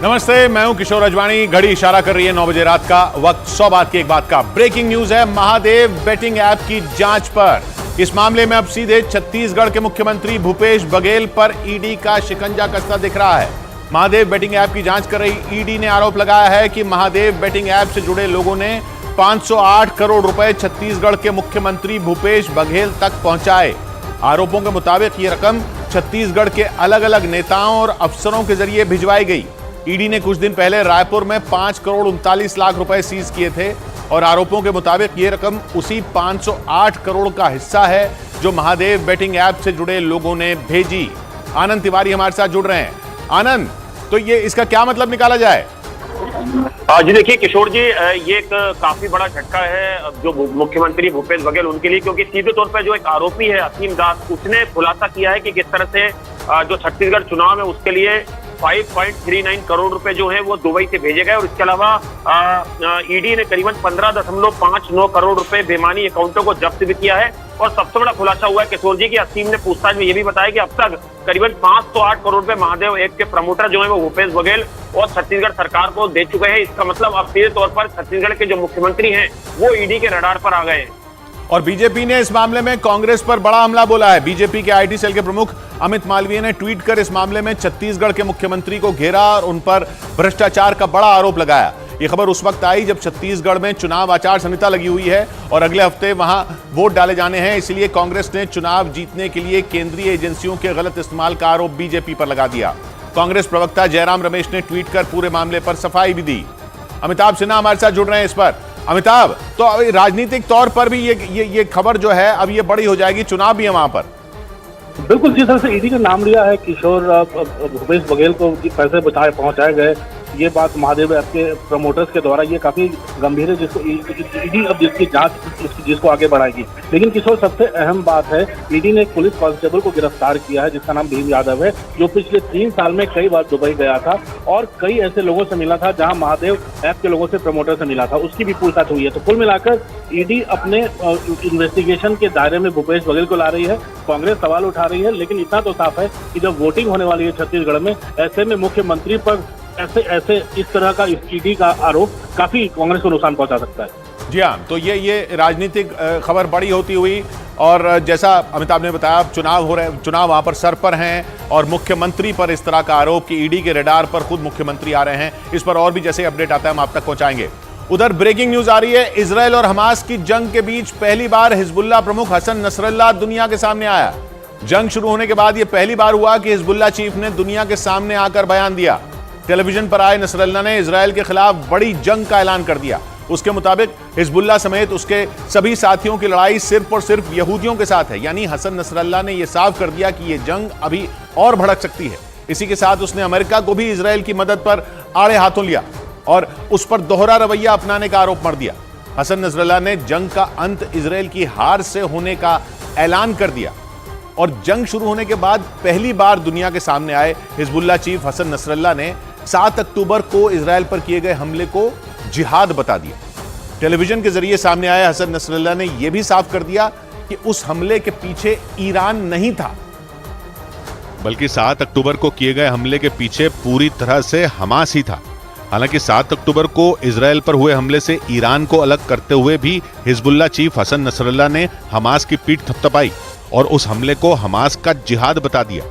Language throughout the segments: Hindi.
नमस्ते, मैं हूं किशोर अजवाणी। घड़ी इशारा कर रही है 9 बजे रात का। वक्त 100 बात की एक बात का। ब्रेकिंग न्यूज है महादेव बेटिंग ऐप की जांच पर। इस मामले में अब सीधे छत्तीसगढ़ के मुख्यमंत्री भूपेश बघेल पर ईडी का शिकंजा कसता दिख रहा है। महादेव बेटिंग ऐप की जांच कर रही ईडी ने आरोप लगाया है कि महादेव बेटिंग ऐप से जुड़े लोगों ने 508 करोड़ रुपए छत्तीसगढ़ के मुख्यमंत्री भूपेश बघेल तक पहुंचाए। आरोपों के मुताबिक ये रकम छत्तीसगढ़ के अलग अलग नेताओं और अफसरों के जरिए भिजवाई गई। ईडी ने कुछ दिन पहले रायपुर में 5 करोड़ 39 लाख रुपए सीज किए थे और आरोपों के मुताबिक ये रकम उसी 508 करोड़ का हिस्सा है जो महादेव बेटिंग ऐप से जुड़े लोगों ने भेजी। आनंद तिवारी हमारे साथ जुड़ रहे हैं। आनंद, तो ये इसका क्या मतलब निकाला जाए? जी देखिए किशोर जी, ये एक काफी बड़ा झटका है जो मुख्यमंत्री भूपेश बघेल उनके लिए, क्योंकि सीधे तौर पर जो एक आरोपी है असीम दास, उसने खुलासा किया है कि किस तरह से जो छत्तीसगढ़ चुनाव है उसके लिए 5.39 करोड़ रुपए जो है वो दुबई से भेजे गए और इसके अलावा ईडी ने करीबन 15.59 करोड़ रुपए बेमानी अकाउंटों को जब्त भी किया है। और सबसे बड़ा खुलासा हुआ है किशोर जी की असीम ने पूछताछ में ये भी बताया कि अब तक करीबन 508 करोड़ रुपए महादेव ऐप के प्रमोटर जो है वो भूपेश बघेल और छत्तीसगढ़ सरकार को दे चुके हैं। इसका मतलब अब सीधे तौर पर छत्तीसगढ़ के जो मुख्यमंत्री हैं वो ईडी के रडार पर आ गए हैं। और बीजेपी ने इस मामले में कांग्रेस पर बड़ा हमला बोला है। बीजेपी के आईटी सेल के प्रमुख अमित मालवीय ने ट्वीट कर इस मामले में छत्तीसगढ़ के मुख्यमंत्री को घेरा और उन पर भ्रष्टाचार का बड़ा आरोप लगाया। यह खबर उस वक्त आई जब छत्तीसगढ़ में चुनाव आचार संहिता लगी हुई है और अगले हफ्ते वहां वोट डाले जाने हैं। इसलिए कांग्रेस ने चुनाव जीतने के लिए केंद्रीय एजेंसियों के गलत इस्तेमाल का आरोप बीजेपी पर लगा दिया। कांग्रेस प्रवक्ता जयराम रमेश ने ट्वीट कर पूरे मामले पर सफाई भी दी। अमिताभ सिन्हा हमारे साथ जुड़ रहे हैं इस पर। अमिताभ, तो राजनीतिक तौर पर भी ये खबर जो है अब ये बड़ी हो जाएगी, चुनाव भी है वहां पर। बिल्कुल, जिस तरह से ईडी ने नाम लिया है किशोर भूपेश बघेल को पैसे पहुंचाए गए, ये बात महादेव ऐप के प्रमोटर्स के द्वारा ये काफी गंभीर है, जिसको ईडी अब जिसकी जांच जिसको आगे बढ़ाएगी। लेकिन किशोर, सबसे अहम बात है ईडी ने एक पुलिस कांस्टेबल को गिरफ्तार किया है जिसका नाम भीम यादव है, जो पिछले 3 साल में कई बार दुबई गया था और कई ऐसे लोगों से मिला था जहां महादेव ऐप के लोगों से प्रमोटर से मिला था, उसकी भी पूछताछ हुई है। तो कुल मिलाकर ईडी अपने इन्वेस्टिगेशन के दायरे में भूपेश बघेल को ला रही है। कांग्रेस सवाल उठा रही है, लेकिन इतना तो साफ है कि जब वोटिंग होने वाली है छत्तीसगढ़ में, ऐसे में मुख्यमंत्री पर ऐसे इस तरह का ईडी का आरोप काफी कांग्रेस को नुकसान पहुंचा सकता है। जी हाँ, तो ये राजनीतिक खबर बड़ी होती हुई और जैसा अमिताभ ने बताया चुनाव हो रहे, चुनाव वहां पर सर पर हैं और मुख्यमंत्री पर इस तरह का आरोप कि ईडी के रडार पर खुद मुख्यमंत्री आ रहे हैं। इस पर और भी जैसे अपडेट आता है हम आप तक पहुंचाएंगे। उधर ब्रेकिंग न्यूज आ रही है। इजरायल और हमास की जंग के बीच पहली बार हिजबुल्लाह प्रमुख हसन नसरल्लाह दुनिया के सामने आया। जंग शुरू होने के बाद यह पहली बार हुआ कि हिजबुल्लाह चीफ ने दुनिया के सामने आकर बयान दिया। टेलीविजन पर आए नसरल्लाह ने इजरायल के खिलाफ बड़ी जंग का ऐलान कर दिया। उसके मुताबिक हिजबुल्लाह समेत उसके सभी साथियों की लड़ाई सिर्फ और सिर्फ यहूदियों के साथ है। यानी हसन नसरल्लाह ने यह साफ कर दिया कि यह जंग अभी और भड़क सकती है। इसी के साथ उसने अमेरिका को भी इजरायल की मदद पर आड़े हाथों लिया और उस पर दोहरा रवैया अपनाने का आरोप मढ़ दिया। हसन नसरल्लाह ने जंग का अंत इजरायल की हार से होने का ऐलान कर दिया और जंग शुरू होने के बाद पहली बार दुनिया के सामने आए हिजबुल्लाह चीफ हसन नसरल्लाह ने 7 अक्टूबर को इजरायल पर किए गए हमले को जिहाद बता दिया। टेलीविजन के जरिए सामने आए हसन नसरल्लाह ने यह भी साफ कर दिया कि उस हमले के पीछे ईरान नहीं था, बल्कि 7 अक्टूबर को किए गए हमले के पीछे पूरी तरह से हमास ही था। हालांकि 7 अक्टूबर को इजरायल पर हुए हमले से ईरान को अलग करते हुए भी हिजबुल्लाह चीफ हसन नसरल्लाह ने हमास की पीठ थपथपाई और उस हमले को हमास का जिहाद बता दिया।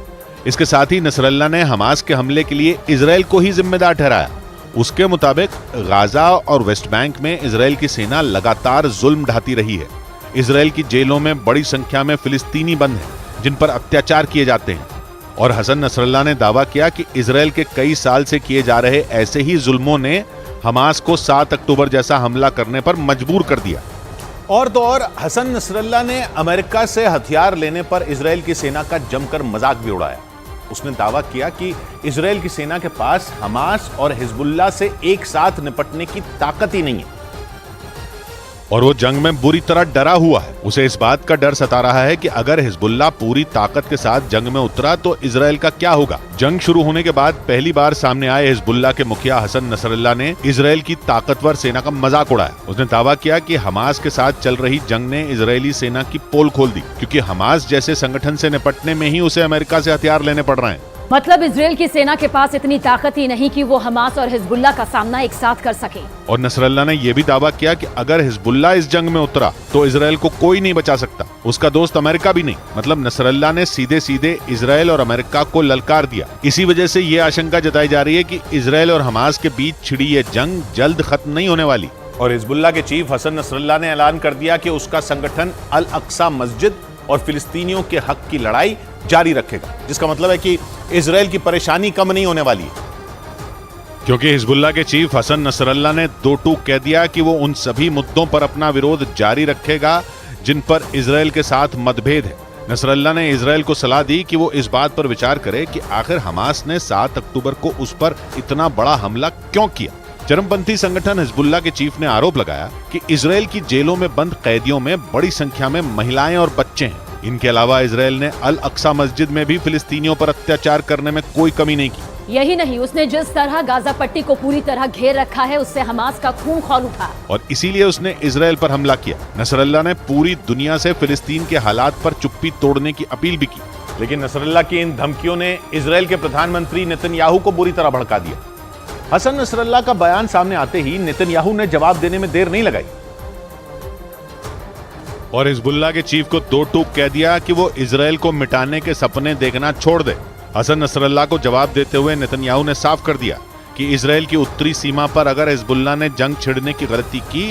इसके साथ ही नसरल्लाह ने हमास के हमले के लिए इजरायल को ही जिम्मेदार ठहराया। उसके मुताबिक गाजा और वेस्ट बैंक में इजरायल की सेना लगातार जुल्म ढाती रही है। इजरायल की जेलों में बड़ी संख्या में फिलिस्तीनी बंद हैं जिन पर अत्याचार किए जाते हैं और हसन नसरल्लाह ने दावा किया कि इजरायल के कई साल से किए जा रहे ऐसे ही जुल्मों ने हमास को 7 अक्टूबर जैसा हमला करने पर मजबूर कर दिया। और तो और हसन नसरल्लाह ने अमेरिका से हथियार लेने पर इजरायल की सेना का जमकर मजाक भी उड़ाया। उसने दावा किया कि इजरायल की सेना के पास हमास और हिजबुल्लाह से एक साथ निपटने की ताकत ही नहीं है और वो जंग में बुरी तरह डरा हुआ है। उसे इस बात का डर सता रहा है कि अगर हिजबुल्लाह पूरी ताकत के साथ जंग में उतरा तो इजरायल का क्या होगा। जंग शुरू होने के बाद पहली बार सामने आए हिजबुल्लाह के मुखिया हसन नसरल्लाह ने इजरायल की ताकतवर सेना का मजाक उड़ाया। उसने दावा किया कि हमास के साथ चल रही जंग ने इजरायली सेना की पोल खोल दी, क्योंकि हमास जैसे संगठन से निपटने में ही उसे अमेरिका से हथियार लेने पड़ रहे हैं। मतलब इजराइल की सेना के पास इतनी ताकत ही नहीं कि वो हमास और हिजबुल्लाह का सामना एक साथ कर सके। और नसरल्ला ने यह भी दावा किया कि अगर हिजबुल्लाह इस जंग में उतरा तो इजराइल को कोई नहीं बचा सकता, उसका दोस्त अमेरिका भी नहीं। मतलब नसरल्ला ने सीधे सीधे इजराइल और अमेरिका को ललकार दिया। इसी वजह से ये आशंका जताई जा रही है कि इजराइल और हमास के बीच छिड़ी ये जंग जल्द खत्म नहीं होने वाली। और हिजबुल्लाह के चीफ हसन नसरल्ला ने ऐलान कर दिया कि उसका संगठन अल अक्सा मस्जिद और फिलिस्तीनियों के हक की लड़ाई जारी रखेगा, जिसका मतलब है कि इजराइल की परेशानी कम नहीं होने वाली है। क्योंकि हिजबुल्लाह के चीफ हसन नसरल्ला ने दो टूक कह दिया कि वो उन सभी मुद्दों पर अपना विरोध जारी रखेगा जिन पर इजराइल के साथ मतभेद है। नसरल्ला ने इजराइल को सलाह दी कि वो इस बात पर विचार करे कि आखिर हमास ने 7 अक्टूबर को उस पर इतना बड़ा हमला क्यों किया। चरमपंथी संगठन हिजबुल्लाह के चीफ ने आरोप लगाया कि इजराइल की जेलों में बंद कैदियों में बड़ी संख्या में महिलाएं और बच्चे हैं। इनके अलावा इजराइल ने अल अक्सा मस्जिद में भी फिलिस्तीनियों पर अत्याचार करने में कोई कमी नहीं की। यही नहीं, उसने जिस तरह गाजा पट्टी को पूरी तरह घेर रखा है उससे हमास का खून खौल उठा और इसीलिए उसने इजराइल पर हमला किया। नसरल्ला ने पूरी दुनिया से फिलिस्तीन के हालात पर चुप्पी तोड़ने की अपील भी की। लेकिन नसरल्ला की इन धमकियों ने इजराइल के प्रधानमंत्री नेतन्याहू को बुरी तरह भड़का दिया। हसन नसरल्ला का बयान सामने आते ही नेतन्याहू ने जवाब देने में देर नहीं लगाई और हिजबुल्लाह के चीफ को दो टूक कह दिया कि वो इजराइल को मिटाने के सपने देखना छोड़ दे। हसन नसरल्ला को जवाब देते हुए नेतन्याहू ने साफ कर दिया कि इजराइल की उत्तरी सीमा पर अगर हिजबुल्लाह ने जंग छिड़ने की गलती की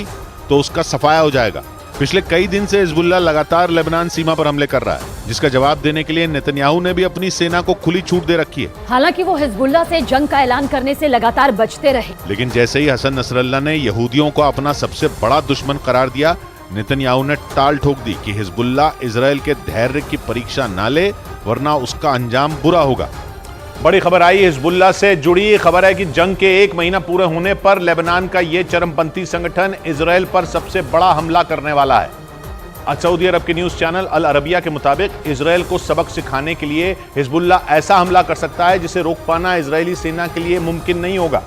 तो उसका सफाया हो जाएगा। पिछले कई दिन से हिजबुल्लाह लगातार लेबनान सीमा पर हमले कर रहा है, जिसका जवाब देने के लिए नेतन्याहू ने भी अपनी सेना को खुली छूट दे रखी है। हालांकि वो हिजबुल्लाह से जंग का ऐलान करने से लगातार बचते रहे, लेकिन जैसे ही हसन नसरल्ला ने यहूदियों को अपना सबसे बड़ा दुश्मन करार दिया, नेतन्याहू ने टाल ठोक दी कि हिजबुल्लाह इजराइल के धैर्य की परीक्षा ना ले, वरना उसका अंजाम बुरा होगा। बड़ी खबर आई हिजबुल्लाह से जुड़ी खबर है कि जंग के 1 महीना पूरे होने पर लेबनान का यह चरमपंथी संगठन इजराइल पर सबसे बड़ा हमला करने वाला है। आज सऊदी अरब के न्यूज चैनल अल अरबिया के मुताबिक इजराइल को सबक सिखाने के लिए हिजबुल्लाह ऐसा हमला कर सकता है जिसे रोक पाना इजरायली सेना के लिए मुमकिन नहीं होगा।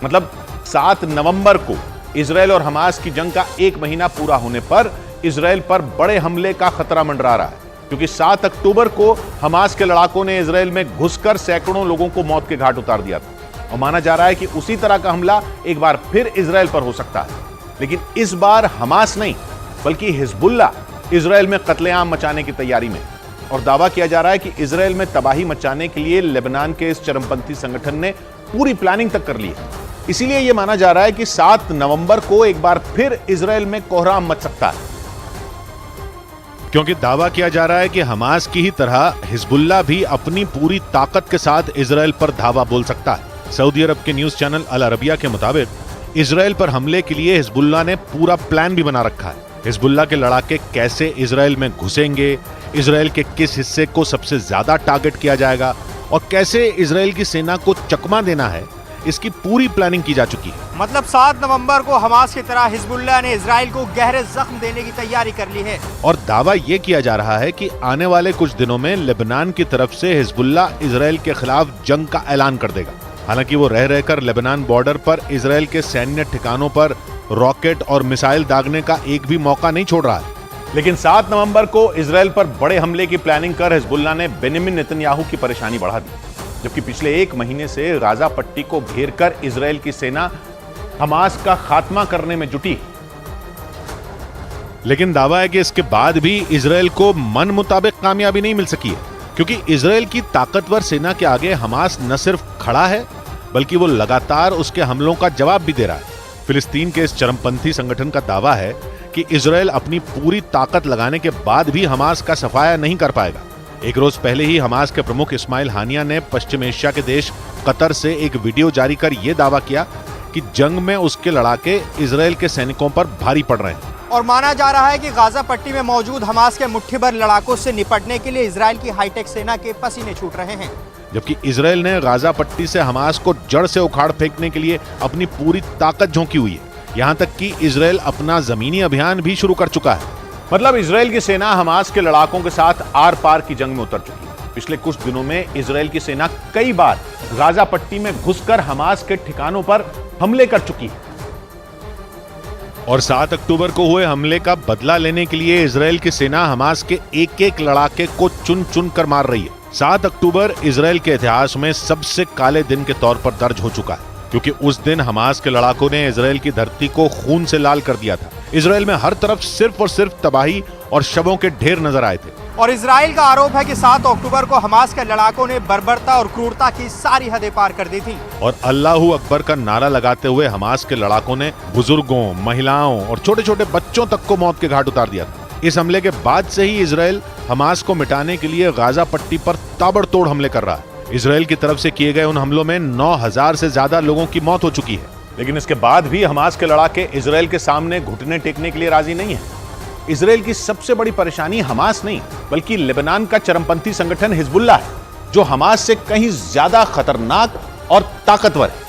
मतलब 7 नवंबर को इजराइल और हमास की जंग का 1 महीना पूरा होने पर इजराइल पर बड़े हमले का खतरा मंडरा रहा है, क्योंकि 7 अक्टूबर को हमास के लड़ाकों ने इजराइल में घुसकर सैकड़ों लोगों को मौत के घाट उतार दिया था। और माना जा रहा है कि उसी तरह का हमला एक बार फिर इजराइल पर हो सकता है, लेकिन इस बार हमास नहीं बल्कि हिजबुल्लाह इजराइल में कत्लेआम मचाने की तैयारी में। और दावा किया जा रहा है कि इजराइल में तबाही मचाने के लिए लेबनान के इस चरमपंथी संगठन ने पूरी प्लानिंग तक कर ली है। इसीलिए यह माना जा रहा है कि 7 नवंबर को एक बार फिर इजराइल में कोहराम मच सकता है, क्योंकि दावा किया जा रहा है कि हमास की ही तरह हिजबुल्लाह भी अपनी पूरी ताकत के साथ इजराइल पर धावा बोल सकता है। सऊदी अरब के न्यूज चैनल अल अरबिया के मुताबिक इजराइल पर हमले के लिए हिजबुल्लाह ने पूरा प्लान भी बना रखा है। हिजबुल्लाह के लड़ाके कैसे इजराइल में घुसेंगे, इजराइल के किस हिस्से को सबसे ज्यादा टारगेट किया जाएगा और कैसे इजराइल की सेना को चकमा देना है, इसकी पूरी प्लानिंग की जा चुकी है। मतलब 7 नवंबर को हमास की तरह हिजबुल्लाह ने इजराइल को गहरे जख्म देने की तैयारी कर ली है। और दावा यह किया जा रहा है कि आने वाले कुछ दिनों में लेबनान की तरफ से हिजबुल्लाह इजराइल के खिलाफ जंग का ऐलान कर देगा। हालांकि वो रह रहकर लेबनान बॉर्डर पर इजराइल के सैन्य ठिकानों पर रॉकेट और मिसाइल दागने का एक भी मौका नहीं छोड़ रहा है। लेकिन 7 नवंबर को इजराइल पर बड़े हमले की प्लानिंग कर हिजबुल्लाह ने बेंजामिन नेतन्याहू की परेशानी बढ़ा दी, जबकि पिछले 1 महीने से गाजा पट्टी को घेरकर इजराइल की सेना हमास का खात्मा करने में जुटी। लेकिन दावा है कि इसके बाद भी इजराइल को मन मुताबिक कामयाबी नहीं मिल सकी है, क्योंकि इजराइल की ताकतवर सेना के आगे हमास न सिर्फ खड़ा है बल्कि वो लगातार उसके हमलों का जवाब भी दे रहा है। फिलिस्तीन के इस चरमपंथी संगठन का दावा है कि इजराइल अपनी पूरी ताकत लगाने के बाद भी हमास का सफाया नहीं कर पाएगा। एक रोज पहले ही हमास के प्रमुख इस्माइल हानिया ने पश्चिम एशिया के देश कतर से एक वीडियो जारी कर यह दावा किया कि जंग में उसके लड़ाके इजराइल के सैनिकों पर भारी पड़ रहे हैं। और माना जा रहा है कि गाजा पट्टी में मौजूद हमास के मुट्ठीभर लड़ाकों से निपटने के लिए इजराइल की हाईटेक सेना के पसीने छूट रहे हैं। जबकि इजराइल ने गाजा पट्टी से हमास को जड़ से उखाड़ फेंकने के लिए अपनी पूरी ताकत झोंकी हुई है। यहाँ तक कि इजराइल अपना जमीनी अभियान भी शुरू कर चुका है। मतलब इजराइल की सेना हमास के लड़ाकों के साथ आर पार की जंग में उतर चुकी है। पिछले कुछ दिनों में इजराइल की सेना कई बार गाजा पट्टी में घुसकर हमास के ठिकानों पर हमले कर चुकी है। और 7 अक्टूबर को हुए हमले का बदला लेने के लिए इजराइल की सेना हमास के एक एक लड़ाके को चुन चुन कर मार रही है। 7 अक्टूबर इजराइल के इतिहास में सबसे काले दिन के तौर पर दर्ज हो चुका है, क्योंकि उस दिन हमास के लड़ाकों ने इजराइल की धरती को खून से लाल कर दिया था। इजराइल में हर तरफ सिर्फ और सिर्फ तबाही और शवों के ढेर नजर आए थे। और इजराइल का आरोप है कि 7 अक्टूबर को हमास के लड़ाकों ने बर्बरता और क्रूरता की सारी हदें पार कर दी थी। और अल्लाहू अकबर का नारा लगाते हुए हमास के लड़ाकों ने बुजुर्गों, महिलाओं और छोटे छोटे बच्चों तक को मौत के घाट उतार दिया था। इस हमले के बाद से ही इजराइल हमास को मिटाने के लिए गाजा पट्टी पर ताबड़तोड़ हमले कर रहा है। इजराइल की तरफ से किए गए उन हमलों में 9,000 से ज्यादा लोगों की मौत हो चुकी है। लेकिन इसके बाद भी हमास के लड़ाके इजराइल के सामने घुटने टेकने के लिए राजी नहीं है। इजराइल की सबसे बड़ी परेशानी हमास नहीं, बल्कि लेबनान का चरमपंथी संगठन हिजबुल्लाह है, जो हमास से कहीं ज्यादा खतरनाक और ताकतवर है।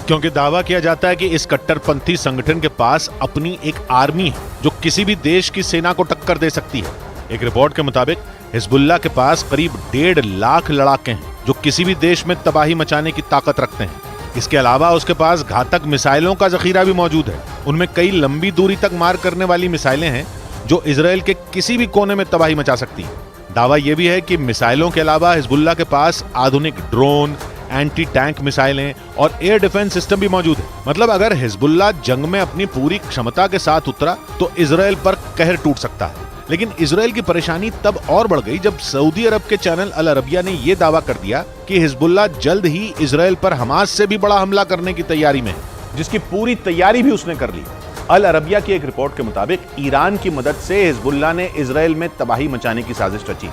क्योंकि दावा किया जाता है कि इस कट्टरपंथी संगठन के पास अपनी एक आर्मी है जो किसी भी देश की सेना को टक्कर दे सकती है। एक रिपोर्ट के मुताबिक हिजबुल्लाह के पास करीब 1.5 लाख लड़ाके हैं जो किसी भी देश में तबाही मचाने की ताकत रखते हैं। इसके अलावा उसके पास घातक मिसाइलों का जखीरा भी मौजूद है। उनमें कई लंबी दूरी तक मार करने वाली मिसाइलें हैं जो इजराइल के किसी भी कोने में तबाही मचा सकती हैं। दावा यह भी है कि मिसाइलों के अलावा हिजबुल्लाह के पास आधुनिक ड्रोन, एंटी टैंक मिसाइलें और एयर डिफेंस सिस्टम भी मौजूद है। मतलब अगर हिजबुल्लाह जंग में अपनी पूरी क्षमता के साथ उतरा तो इजराइल पर कहर टूट सकता है। लेकिन इजराइल की परेशानी तब और बढ़ गई जब सऊदी अरब के चैनल अल अरबिया ने यह दावा कर दिया कि हिजबुल्लाह जल्द ही इजराइल पर हमास से भी बड़ा हमला करने की तैयारी में है, जिसकी पूरी तैयारी भी उसने कर ली। अल अरबिया की एक रिपोर्ट के मुताबिक ईरान की मदद से हिजबुल्लाह ने इजराइल में तबाही मचाने की साजिश रची।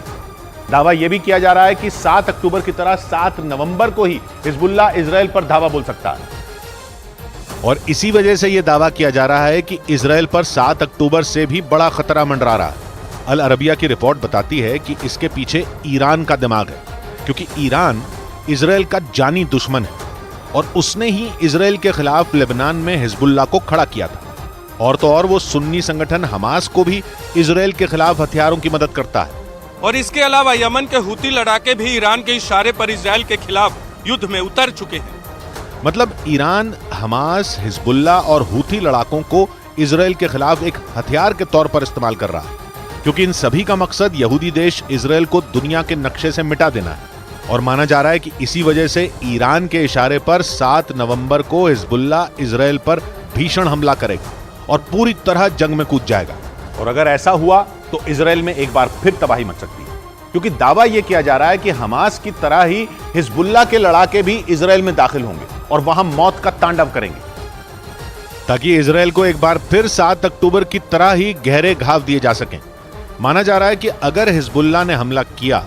दावा यह भी किया जा रहा है कि 7 अक्टूबर की तरह 7 नवंबर को ही हिजबुल्लाह इजराइल पर धावा बोल सकता है। और इसी वजह से यह दावा किया जा रहा है कि इजराइल पर 7 अक्टूबर से भी बड़ा खतरा मंडरा रहा है। अल अरबिया की रिपोर्ट बताती है कि इसके पीछे ईरान का दिमाग है, क्योंकि ईरान इजराइल का जानी दुश्मन है और उसने ही इजराइल के खिलाफ लेबनान में हिजबुल्लाह को खड़ा किया था। और तो और वो सुन्नी संगठन हमास को भी इजराइल के खिलाफ हथियारों की मदद करता है। और इसके अलावा यमन के हुती लड़ाके भी ईरान के इशारे पर इजराइल के खिलाफ युद्ध में उतर चुके हैं। मतलब ईरान हमास, हिजबुल्लाह और हुती लड़ाकों को इजराइल के खिलाफ एक हथियार के तौर पर इस्तेमाल कर रहा है, क्योंकि इन सभी का मकसद यहूदी देश इजराइल को दुनिया के नक्शे से मिटा देना है। और माना जा रहा है कि इसी वजह से ईरान के इशारे पर 7 नवंबर को हिजबुल्लाह इजराइल पर भीषण हमला करेगा और पूरी तरह जंग में कूद जाएगा। और अगर ऐसा हुआ तो इजराइल में एक बार फिर तबाही मच सकती है, क्योंकि दावा यह किया जा रहा है कि हमास की तरह ही हिजबुल्लाह के लड़ाके भी इजराइल में दाखिल होंगे और वहां मौत का तांडव करेंगे, ताकि इजराइल को एक बार फिर 7 अक्टूबर की तरह ही गहरे घाव दिए जा सकें। माना जा रहा है कि अगर हिजबुल्लाह ने हमला किया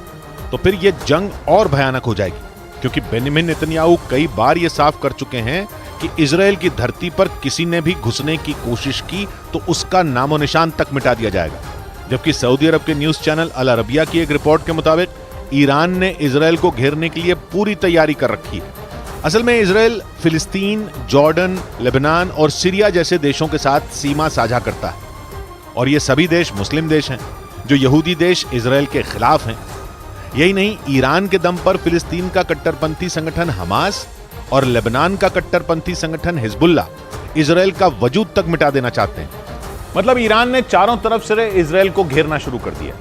तो फिर यह जंग और भयानक हो जाएगी, क्योंकि बेंजामिन नेतन्याहू कई बार यह साफ कर चुके हैं कि इजराइल की धरती पर किसी ने भी घुसने की कोशिश की तो उसका नामो निशान तक मिटा दिया जाएगा। जबकि सऊदी अरब के न्यूज चैनल अल अरबिया की एक रिपोर्ट के मुताबिक ईरान ने इजराइल को घेरने के लिए पूरी तैयारी कर रखी है। असल में इजराइल फिलिस्तीन, जॉर्डन, लेबनान और सीरिया जैसे देशों के साथ सीमा साझा करता है, और ये सभी देश मुस्लिम देश हैं जो यहूदी देश इजराइल के खिलाफ हैं। यही नहीं, ईरान के दम पर फिलिस्तीन का कट्टरपंथी संगठन हमास और लेबनान का कट्टरपंथी संगठन हिजबुल्लाह इजराइल का वजूद तक मिटा देना चाहते हैं। मतलब ईरान ने चारों तरफ से इजराइल को घेरना शुरू कर दिया।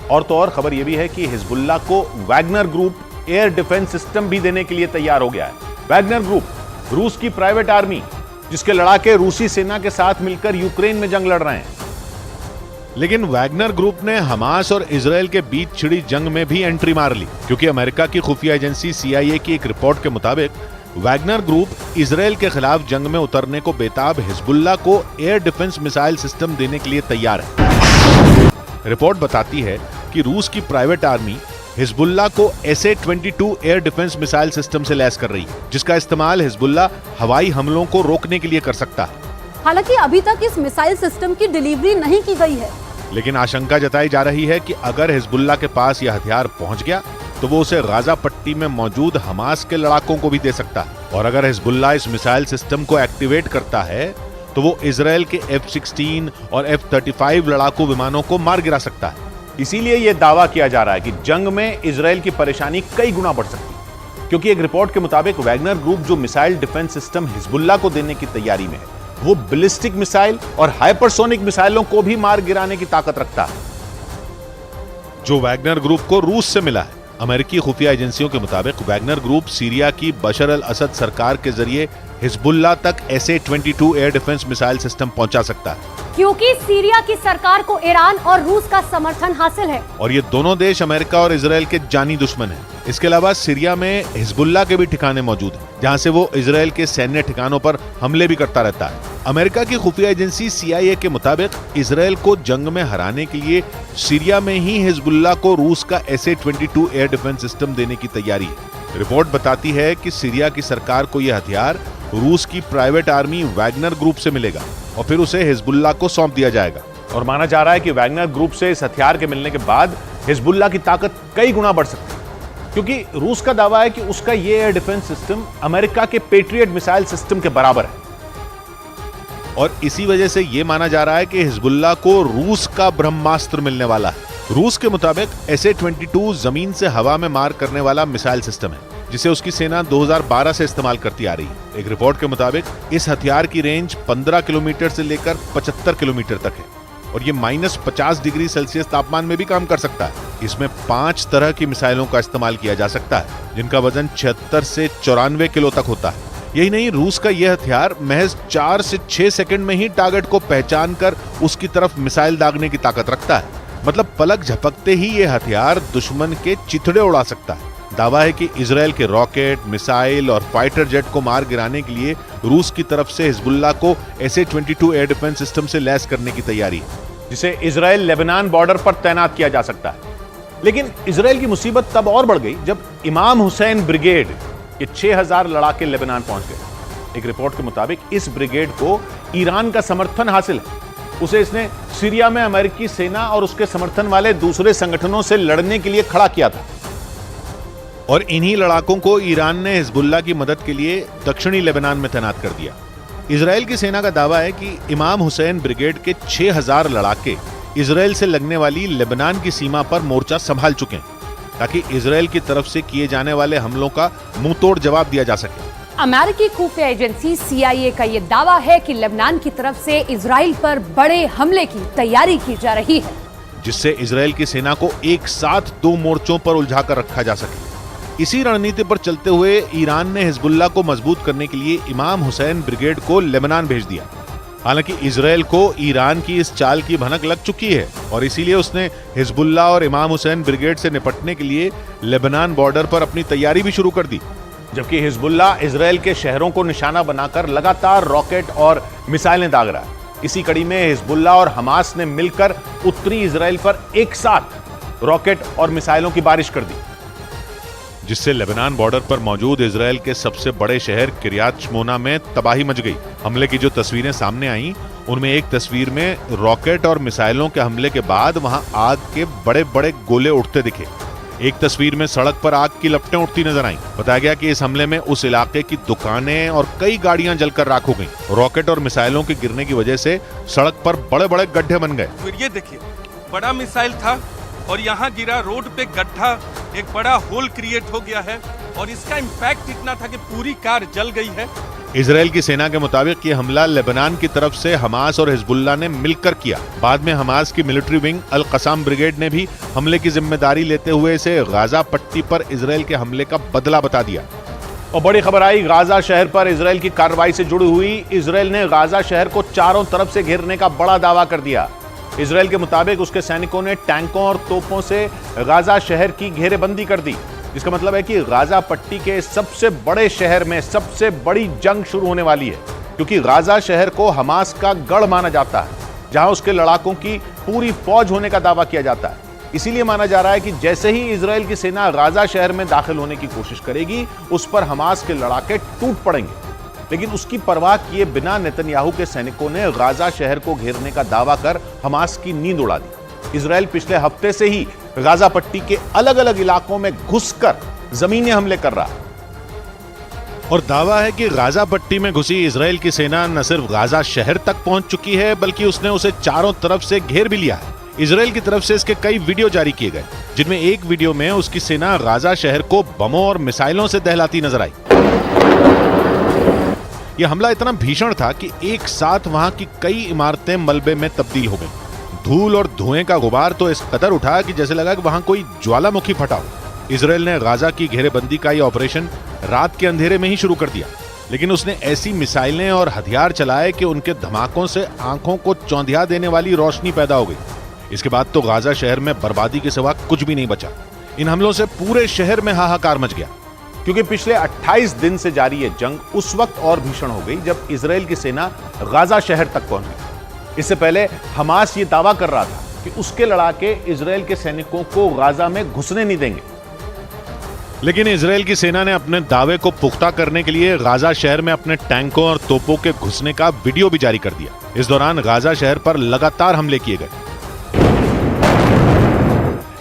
और तो और खबर यह भी है कि हिजबुल्लाह को Wagner group air defence system भी देने के लिए तैयार हो गया है। वैगनर ग्रुप रूस की प्राइवेट आर्मी, जिसके लड़ाके रूसी सेना के साथ मिलकर यूक्रेन में जंग लड़ रहे हैं। लेकिन वैगनर ग्रुप ने हमास और इजराइल के बीच छिड़ी जंग में भी एंट्री मार ली, क्योंकि अमेरिका की खुफिया एजेंसी CIA की एक रिपोर्ट के मुताबिक वैगनर ग्रुप इजराइल के खिलाफ जंग में उतरने को बेताब हिजबुल्लाह को एयर डिफेंस मिसाइल सिस्टम देने के लिए तैयार है। रिपोर्ट बताती है कि रूस की प्राइवेट आर्मी हिजबुल्लाह को SA-22 air defence missile system से लैस कर रही है, जिसका इस्तेमाल हिजबुल्लाह हवाई हमलों को रोकने के लिए कर सकता है। हालांकि अभी तक इस मिसाइल सिस्टम की डिलीवरी नहीं की गई है, लेकिन आशंका जताई जा रही है कि अगर हिजबुल्लाह के पास यह हथियार पहुंच गया तो वो उसे गाजा पट्टी में मौजूद हमास के लड़ाकों को भी दे सकता है। और अगर हिजबुल्लाह इस मिसाइल सिस्टम को एक्टिवेट करता है तो वो इजराइल के F-16 और F-35 लड़ाकू विमानों को मार गिरा सकता है। इसीलिए यह दावा किया जा रहा है कि जंग में इजराइल की परेशानी कई गुना बढ़ सकती है, क्योंकि एक रिपोर्ट के मुताबिक वैगनर ग्रुप जो मिसाइल डिफेंस सिस्टम हिजबुल्लाह को देने की तैयारी में है, वो बैलिस्टिक मिसाइल और हाइपरसोनिक मिसाइलों को भी मार गिराने की ताकत रखता है। जो वैगनर ग्रुप को रूस से मिला है। अमेरिकी खुफिया एजेंसियों के मुताबिक वैगनर ग्रुप सीरिया की बशर अल असद सरकार के जरिए हिजबुल्लाह तक SA-22 air defence missile system पहुंचा सकता है, क्योंकि सीरिया की सरकार को ईरान और रूस का समर्थन हासिल है। और ये दोनों देश अमेरिका और इजराइल के जानी दुश्मन हैं। इसके अलावा सीरिया में हिजबुल्लाह के भी ठिकाने मौजूद हैं, जहां से वो इजराइल के सैन्य ठिकानों पर हमले भी करता रहता है। अमेरिका की खुफिया एजेंसी CIA के मुताबिक इजराइल को जंग में हराने के लिए सीरिया में ही हिजबुल्लाह को रूस का SA-22 एयर डिफेंस सिस्टम देने की तैयारी है। रिपोर्ट बताती है कि सीरिया की सरकार को यह हथियार रूस की प्राइवेट आर्मी वैगनर ग्रुप से मिलेगा और फिर उसे हिजबुल्लाह को सौंप दिया जाएगा। और माना जा रहा है कि वैगनर ग्रुप से इस हथियार के मिलने के बाद हिजबुल्लाह की ताकत कई गुना बढ़ सकती है, क्योंकि रूस का दावा है कि उसका ये एयर डिफेंस सिस्टम अमेरिका के पेट्रियट मिसाइल सिस्टम के बराबर है। और इसी वजह से यह माना जा रहा है कि हिजबुल्लाह को रूस का ब्रह्मास्त्र मिलने वाला है। रूस के मुताबिक SA-22 जमीन से हवा में मार करने वाला मिसाइल सिस्टम है, जिसे उसकी सेना 2012 से इस्तेमाल करती आ रही है। एक रिपोर्ट के मुताबिक इस हथियार की रेंज 15 किलोमीटर से लेकर 75 किलोमीटर तक है और ये -50 डिग्री सेल्सियस तापमान में भी काम कर सकता है। इसमें 5 तरह की मिसाइलों का इस्तेमाल किया जा सकता है, जिनका वजन 76 से 94 किलो तक होता है। यही नहीं, रूस का यह हथियार महज 4 से 6 सेकंड में ही टारगेट को पहचान कर उसकी तरफ मिसाइल दागने की ताकत रखता है। मतलब पलक झपकते ही यह हथियार दुश्मन के चिथड़े उड़ा सकता है। दावा है कि इजराइल के रॉकेट, मिसाइल और फाइटर जेट को मार गिराने के लिए रूस की तरफ से हिजबुल्लाह को SA-22 एयर डिफेंस सिस्टम से लैस करने की तैयारी है, जिसे इजराइल लेबनान बॉर्डर पर तैनात किया जा सकता है। लेकिन इजराइल की मुसीबत तब और बढ़ गई जब इमाम हुसैन ब्रिगेड के 6000 लड़ाके लेबनान पहुंच गए। एक रिपोर्ट के मुताबिक इस ब्रिगेड को ईरान का समर्थन हासिल है। उसे इसने सीरिया में अमेरिकी सेना और उसके समर्थन वाले दूसरे संगठनों से लड़ने के लिए खड़ा किया था। और इन्हीं लड़ाकों को ईरान ने हिजबुल्लाह की मदद के लिए दक्षिणी लेबनान में तैनात कर दिया। इजराइल की सेना का दावा है कि इमाम हुसैन ब्रिगेड के 6000 लड़ाके इजराइल से लगने वाली लेबनान की सीमा पर मोर्चा संभाल चुके हैं, ताकि इजराइल की तरफ से किए जाने वाले हमलों का मुंहतोड़ जवाब दिया जा सके। अमेरिकी खुफिया एजेंसी CIA का ये दावा है कि लेबनान की तरफ से इजराइल पर बड़े हमले की तैयारी की जा रही है, जिससे इजराइल की सेना को एक साथ 2 मोर्चों पर उलझाकर रखा जा सके। इसी रणनीति पर चलते हुए ईरान ने हिजबुल्लाह को मजबूत करने के लिए इमाम हुसैन ब्रिगेड को लेबनान भेज दिया। हालांकि इजराइल को ईरान की इस चाल की भनक लग चुकी है और इसीलिए उसने हिजबुल्लाह और इमाम हुसैन ब्रिगेड से निपटने के लिए लेबनान बॉर्डर पर अपनी तैयारी भी शुरू कर दी। जबकि हिजबुल्लाह इजराइल के शहरों को निशाना बनाकर लगातार रॉकेट और मिसाइलें दाग रहा है। इसी कड़ी में हिजबुल्लाह और हमास ने मिलकर उत्तरी इजराइल पर एक साथ रॉकेट और मिसाइलों की बारिश कर दी, जिससे लेबनान बॉर्डर पर मौजूद इजराइल के सबसे बड़े शहर किर्यात शमोना में तबाही मच गई। हमले की जो तस्वीरें सामने आईं, उनमें एक तस्वीर में रॉकेट और मिसाइलों के हमले के बाद वहां आग के बड़े बड़े गोले उठते दिखे। एक तस्वीर में सड़क पर आग की लपटें उठती नजर आईं। बताया गया कि इस हमले में उस इलाके की दुकानें और कई गाड़ियां जलकर राख हो गईं। रॉकेट और मिसाइलों के गिरने की वजह से सड़क पर बड़े बड़े गड्ढे बन गए। फिर ये देखिए, बड़ा मिसाइल था और यहाँ गिरा, रोड पे गड्ढा, एक बड़ा होल क्रिएट हो गया है और इसका इम्पैक्ट इतना था कि पूरी कार जल गई है। इजराइल की सेना के मुताबिक ये हमला लेबनान की तरफ से हमास और हिजबुल्लाह ने मिलकर किया। बाद में हमास की मिलिट्री विंग अल कसाम ब्रिगेड ने भी हमले की जिम्मेदारी लेते हुए इसे गाजा पट्टी पर इजराइल के हमले का बदला बता दिया। और बड़ी खबर आई गाजा शहर पर इजराइल की कार्रवाई से जुड़ी हुई। इजराइल ने गाजा शहर को चारों तरफ से घेरने का बड़ा दावा कर दिया। इजराइल के मुताबिक उसके सैनिकों ने टैंकों और तोपों से गाजा शहर की घेरेबंदी कर दी, जिसका मतलब है कि गाजा पट्टी के सबसे बड़े शहर में सबसे बड़ी जंग शुरू होने वाली है, क्योंकि गाजा शहर को हमास का गढ़ माना जाता है, जहां उसके लड़ाकों की पूरी फौज होने का दावा किया जाता है। इसीलिए माना जा रहा है कि जैसे ही इजराइल की सेना गाजा शहर में दाखिल होने की कोशिश करेगी, उस पर हमास के लड़ाके टूट पड़ेंगे। लेकिन उसकी परवाह किए बिना नेतन्याहू के सैनिकों ने गाजा शहर को घेरने का दावा कर हमास की नींद उड़ा दी। इजराइल पिछले हफ्ते से ही गाजा पट्टी के अलग अलग इलाकों में घुसकर जमीनी हमले कर रहा है और दावा है कि गाजा पट्टी में घुसी इजराइल की सेना न सिर्फ गाजा शहर तक पहुंच चुकी है, बल्कि उसने उसे चारों तरफ से घेर भी लिया है। इजराइल की तरफ से इसके कई वीडियो जारी किए गए, जिनमें एक वीडियो में उसकी सेना गाजा शहर को बमों और मिसाइलों से दहलाती नजर आई। यह हमला इतना भीषण था कि एक साथ वहां की कई इमारतें मलबे में तब्दील हो गईं। धूल और धुएं का गुबार तो इस कदर उठा कि जैसे लगा कि वहां कोई ज्वालामुखी फटा हो। इजराइल ने गाजा की घेरेबंदी का ये ऑपरेशन रात के अंधेरे में ही शुरू कर दिया, लेकिन उसने ऐसी मिसाइलें और हथियार चलाए कि उनके धमाकों से आंखों को चौंधिया देने वाली रोशनी पैदा हो गई। इसके बाद तो गाजा शहर में बर्बादी के सिवा कुछ भी नहीं बचा। इन हमलों से पूरे शहर में हाहाकार मच गया, क्योंकि पिछले 28 दिन से जारी ये जंग उस वक्त और भीषण हो गई जब इजराइल की सेना गाजा शहर तक पहुंच गई। इससे पहले हमास ये दावा कर रहा था कि उसके लड़ाके इजराइल के सैनिकों को गाजा में घुसने नहीं देंगे, लेकिन इजराइल की सेना ने अपने दावे को पुख्ता करने के लिए गाजा शहर में अपने टैंकों और तोपों के घुसने का वीडियो भी जारी कर दिया। इस दौरान गाजा शहर पर लगातार हमले किए गए।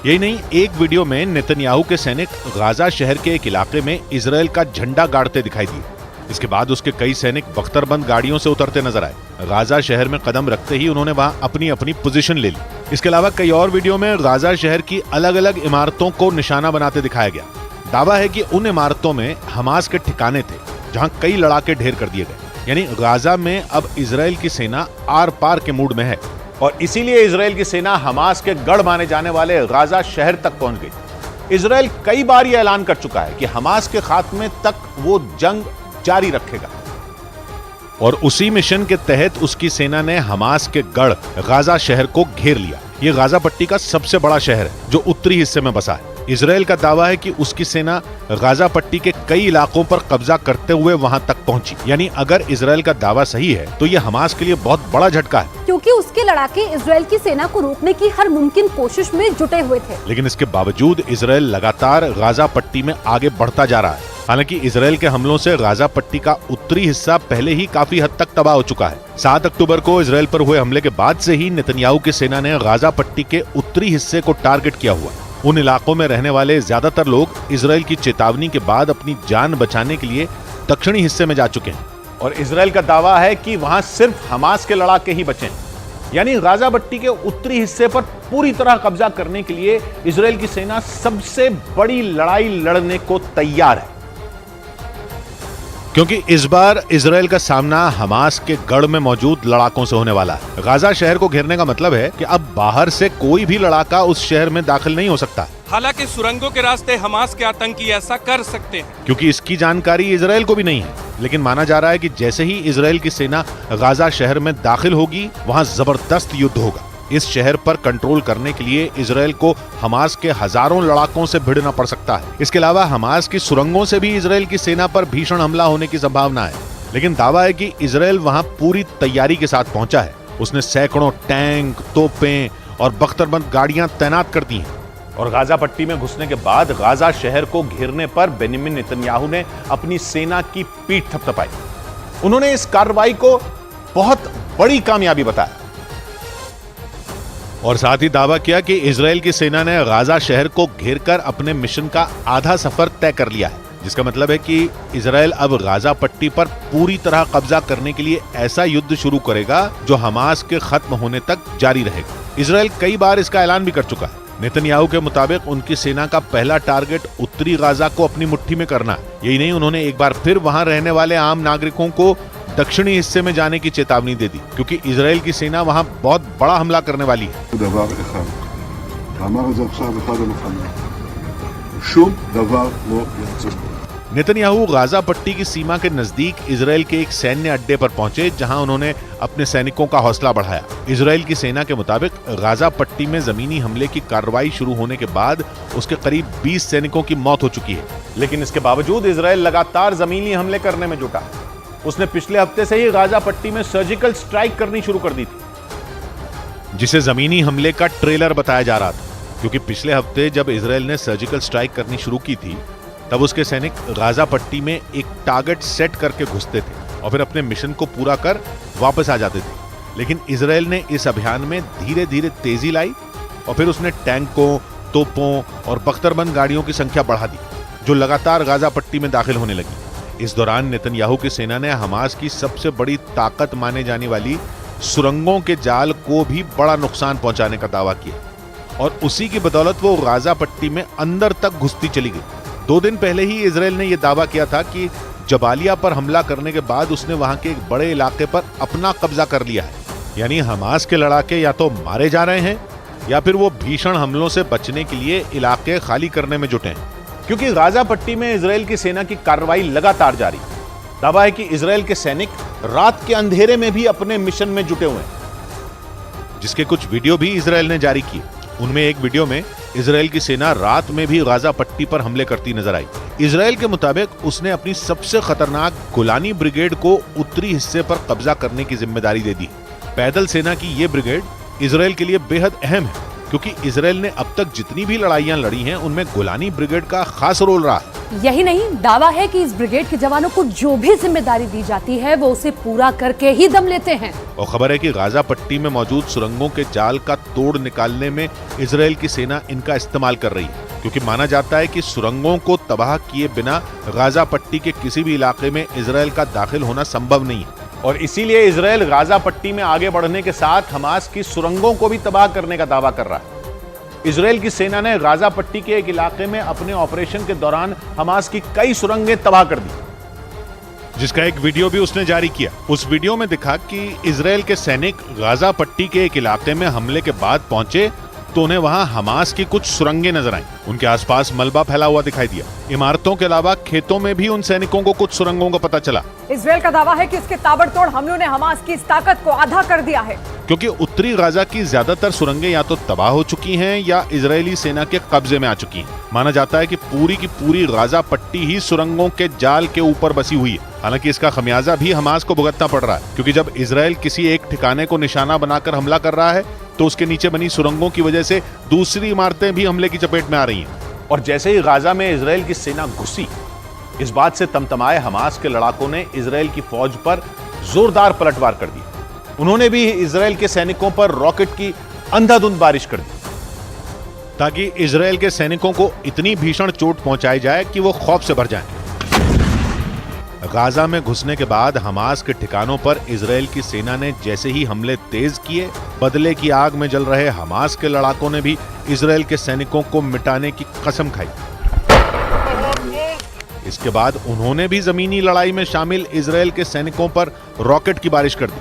यही नहीं, एक वीडियो में नेतन्याहू के सैनिक गाजा शहर के एक इलाके में इजराइल का झंडा गाड़ते दिखाई दिए। इसके बाद उसके कई सैनिक बख्तरबंद गाड़ियों से उतरते नजर आए। गाजा शहर में कदम रखते ही उन्होंने वहां अपनी अपनी पोजीशन ले ली। इसके अलावा कई और वीडियो में गाजा शहर की अलग अलग इमारतों को निशाना बनाते दिखाया गया। दावा है कि उन इमारतों में हमास के ठिकाने थे जहां कई लड़ाके ढेर कर दिए गए। यानी गाजा में अब इजराइल की सेना आर पार के मूड में है, और इसीलिए इजराइल की सेना हमास के गढ़ माने जाने वाले गाजा शहर तक पहुंच गई। इजराइल कई बार यह ऐलान कर चुका है कि हमास के खात्मे तक वो जंग जारी रखेगा, और उसी मिशन के तहत उसकी सेना ने हमास के गढ़ गाजा शहर को घेर लिया। ये गाजा पट्टी का सबसे बड़ा शहर है जो उत्तरी हिस्से में बसा है। इजराइल का दावा है कि उसकी सेना गाजा पट्टी के कई इलाकों पर कब्जा करते हुए वहां तक पहुंची। यानी अगर इजराइल का दावा सही है तो ये हमास के लिए बहुत बड़ा झटका है, क्योंकि उसके लड़ाके इजराइल की सेना को रोकने की हर मुमकिन कोशिश में जुटे हुए थे। लेकिन इसके बावजूद इजराइल लगातार गाजा पट्टी में आगे बढ़ता जा रहा है। हालांकि इजराइल के हमलों से गाजा पट्टी का उत्तरी हिस्सा पहले ही काफी हद तक तबाह हो चुका है। 7 अक्टूबर को इजराइल पर हुए हमले के बाद से ही नेतन्याहू की सेना ने गाजा पट्टी के उत्तरी हिस्से को टारगेट किया हुआ। उन इलाकों में रहने वाले ज्यादातर लोग इजराइल की चेतावनी के बाद अपनी जान बचाने के लिए दक्षिणी हिस्से में जा चुके हैं। और इजराइल का दावा है कि वहां सिर्फ हमास के लड़ाके ही बचे हैं। यानी गाजा पट्टी के उत्तरी हिस्से पर पूरी तरह कब्जा करने के लिए इजराइल की सेना सबसे बड़ी लड़ाई लड़ने को तैयार है, क्योंकि इस बार इजराइल का सामना हमास के गढ़ में मौजूद लड़ाकों से होने वाला है। गाजा शहर को घेरने का मतलब है कि अब बाहर से कोई भी लड़ाका उस शहर में दाखिल नहीं हो सकता, हालांकि सुरंगों के रास्ते हमास के आतंकी ऐसा कर सकते हैं, क्योंकि इसकी जानकारी इजराइल को भी नहीं है। लेकिन माना जा रहा है कि जैसे ही इजराइल की सेना गाजा शहर में दाखिल होगी, वहां जबरदस्त युद्ध होगा। इस शहर पर कंट्रोल करने के लिए इजराइल को हमास के हजारों लड़ाकों से भिड़ना पड़ सकता है। इसके अलावा हमास की सुरंगों से भी इजराइल की सेना पर भीषण हमला होने की संभावना है। लेकिन दावा है कि इजराइल वहां पूरी तैयारी के साथ पहुंचा है। उसने सैकड़ों टैंक, तोपें और बख्तरबंद गाड़ियां तैनात कर दी हैं। और गाजा पट्टी में घुसने के बाद गाजा शहर को घेरने पर बेंजामिन नेतन्याहू ने अपनी सेना की पीठ थपथपाई। उन्होंने इस कार्रवाई को बहुत बड़ी कामयाबी बताया और साथ ही दावा किया कि इजराइल की सेना ने गाजा शहर को घेरकर अपने मिशन का आधा सफर तय कर लिया है, जिसका मतलब है कि इजराइल अब गाजा पट्टी पर पूरी तरह कब्जा करने के लिए ऐसा युद्ध शुरू करेगा जो हमास के खत्म होने तक जारी रहेगा। इजराइल कई बार इसका ऐलान भी कर चुका है। नेतन्याहू के मुताबिक उनकी सेना का पहला टारगेट उत्तरी गाजा को अपनी मुट्ठी में करना है। यही नहीं, उन्होंने एक बार फिर वहां रहने वाले आम नागरिकों को दक्षिणी हिस्से में जाने की चेतावनी दे दी, क्योंकि इजराइल की सेना वहां बहुत बड़ा हमला करने वाली है। नेतन्याहू गाजा पट्टी की सीमा के नजदीक इजराइल के एक सैन्य अड्डे पर पहुंचे, जहां उन्होंने अपने सैनिकों का हौसला बढ़ाया। इजराइल की सेना के मुताबिक गाजा पट्टी में जमीनी हमले की कार्रवाई शुरू होने के बाद उसके करीब 20 सैनिकों की मौत हो चुकी है। लेकिन इसके बावजूद इजराइल लगातार जमीनी हमले करने में जुटा। उसने पिछले हफ्ते से ही गाजा पट्टी में सर्जिकल स्ट्राइक करनी शुरू कर दी थी, जिसे जमीनी हमले का ट्रेलर बताया जा रहा था, क्योंकि पिछले हफ्ते जब इजराइल ने सर्जिकल स्ट्राइक करनी शुरू की थी, तब उसके सैनिक गाजा पट्टी में एक टारगेट सेट करके घुसते थे और फिर अपने मिशन को पूरा कर वापस आ जाते थे। लेकिन इजराइल ने इस अभियान में धीरे धीरे तेजी लाई और फिर उसने टैंकों, तोपों और बख्तरबंद गाड़ियों की संख्या बढ़ा दी, जो लगातार गाजा पट्टी में दाखिल होने लगी। इस दौरान नेतन्याहू की सेना ने हमास की सबसे बड़ी ताकत माने जाने वाली सुरंगों के जाल को भी बड़ा नुकसान पहुंचाने का दावा किया और उसी की बदौलत वो गाजा पट्टी में अंदर तक घुसती चली गई। 2 दिन पहले ही इजराइल ने यह दावा किया था कि जबालिया पर हमला करने के बाद उसने वहां के एक बड़े इलाके पर अपना कब्जा कर लिया है। यानी हमास के लड़ाके या तो मारे जा रहे हैं या फिर वो भीषण हमलों से बचने के लिए इलाके खाली करने में जुटे हैं। क्योंकि गाजा पट्टी में इजरायल की सेना की कार्रवाई लगातार जारी है। दावा है कि इजरायल के सैनिक रात के अंधेरे में भी अपने मिशन में जुटे हुए हैं, जिसके कुछ वीडियो भी इजरायल ने जारी किए। उनमें एक वीडियो में इजरायल की सेना रात में भी गाजा पट्टी पर हमले करती नजर आई। इजरायल के मुताबिक उसने अपनी सबसे खतरनाक गोलानी ब्रिगेड को उत्तरी हिस्से पर कब्जा करने की जिम्मेदारी दे दी। पैदल सेना की ये ब्रिगेड इजरायल के लिए बेहद अहम है, क्योंकि इजरायल ने अब तक जितनी भी लड़ाइयां लड़ी हैं उनमें गोलानी ब्रिगेड का खास रोल रहा है। यही नहीं, दावा है कि इस ब्रिगेड के जवानों को जो भी जिम्मेदारी दी जाती है वो उसे पूरा करके ही दम लेते हैं। और खबर है कि गाजा पट्टी में मौजूद सुरंगों के जाल का तोड़ निकालने में इजरायल की सेना इनका इस्तेमाल कर रही है, क्योंकि माना जाता है कि सुरंगों को तबाह किए बिना गाजा पट्टी के किसी भी इलाके में इजरायल का दाखिल होना संभव नहीं है। और इसीलिए इजरायल गाजा पट्टी में आगे बढ़ने के साथ हमास की सुरंगों को भी तबाह करने का दावा कर रहा है। इजरायल की सेना ने गाजा पट्टी के एक इलाके में अपने ऑपरेशन के दौरान हमास की कई सुरंगें तबाह कर दी, जिसका एक वीडियो भी उसने जारी किया। उस वीडियो में दिखा कि इजरायल के सैनिक गाजा पट्टी के एक इलाके में हमले के बाद पहुंचे तो उन्हें वहां हमास की कुछ सुरंगें नजर आईं। उनके आसपास मलबा फैला हुआ दिखाई दिया। इमारतों के अलावा खेतों में भी उन सैनिकों को कुछ सुरंगों का पता चला। इजरायल का दावा है कि उसके ताबड़तोड़ हमलों ने हमास की इस ताकत को आधा कर दिया है, क्योंकि उत्तरी गाजा की ज्यादातर सुरंगें या तो तबाह हो चुकी हैं या इजरायली सेना के कब्जे में आ चुकी हैं। माना जाता है कि पूरी की पूरी गाजा पट्टी ही सुरंगों के जाल के ऊपर बसी हुई है। हालांकि इसका खमियाजा भी हमास को भुगतना पड़ रहा है, क्योंकि जब इजरायल किसी एक ठिकाने को निशाना बनाकर हमला कर रहा है तो उसके नीचे बनी सुरंगों की वजह से दूसरी इमारतें भी हमले की चपेट में आ रही हैं। और जैसे ही गाजा में इजरायल की सेना घुसी, इस बात से तमतमाए हमास के लड़ाकों ने इजरायल की फौज पर जोरदार पलटवार कर दी। उन्होंने भी इजरायल के सैनिकों पर रॉकेट की अंधाधुंध बारिश कर दी, ताकि इजरायल के सैनिकों को इतनी भीषण चोट पहुंचाई जाए कि वो खौफ से भर जाएं। गाजा में घुसने के बाद हमास के ठिकानों पर इजरायल की सेना ने जैसे ही हमले तेज किए, बदले की आग में जल रहे हमास के लड़ाकों ने भी इजरायल के सैनिकों को मिटाने की कसम खाई। इसके बाद उन्होंने भी जमीनी लड़ाई में शामिल इजरायल के सैनिकों पर रॉकेट की बारिश कर दी।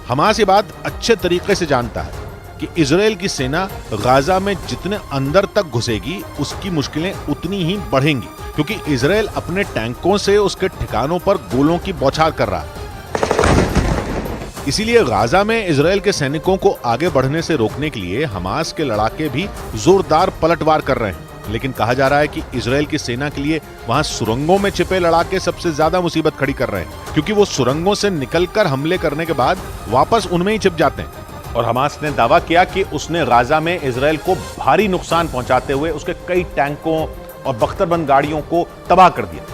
हमास ये बात अच्छे तरीके से जानता है कि इजरायल की सेना गाजा में जितने अंदर तक घुसेगी उसकी मुश्किलें उतनी ही बढ़ेंगी, क्योंकि इजरायल अपने टैंकों से उसके ठिकानों पर गोलों की बौछार कर रहा है। इसीलिए गाजा में इजरायल के सैनिकों को आगे बढ़ने से रोकने के लिए हमास के लड़ाके भी जोरदार पलटवार कर रहे हैं। लेकिन कहा जा रहा है कि इजरायल की सेना के लिए वहां सुरंगों में छिपे लड़ाके सबसे ज्यादा मुसीबत खड़ी कर रहे हैं, क्योंकि वो सुरंगों से निकलकर हमले करने के बाद वापस उनमें ही छिप जाते हैं। और हमास ने दावा किया कि उसने गाजा में इजरायल को भारी नुकसान पहुंचाते हुए उसके कई टैंकों और बख्तरबंद गाड़ियों को तबाह कर दिया।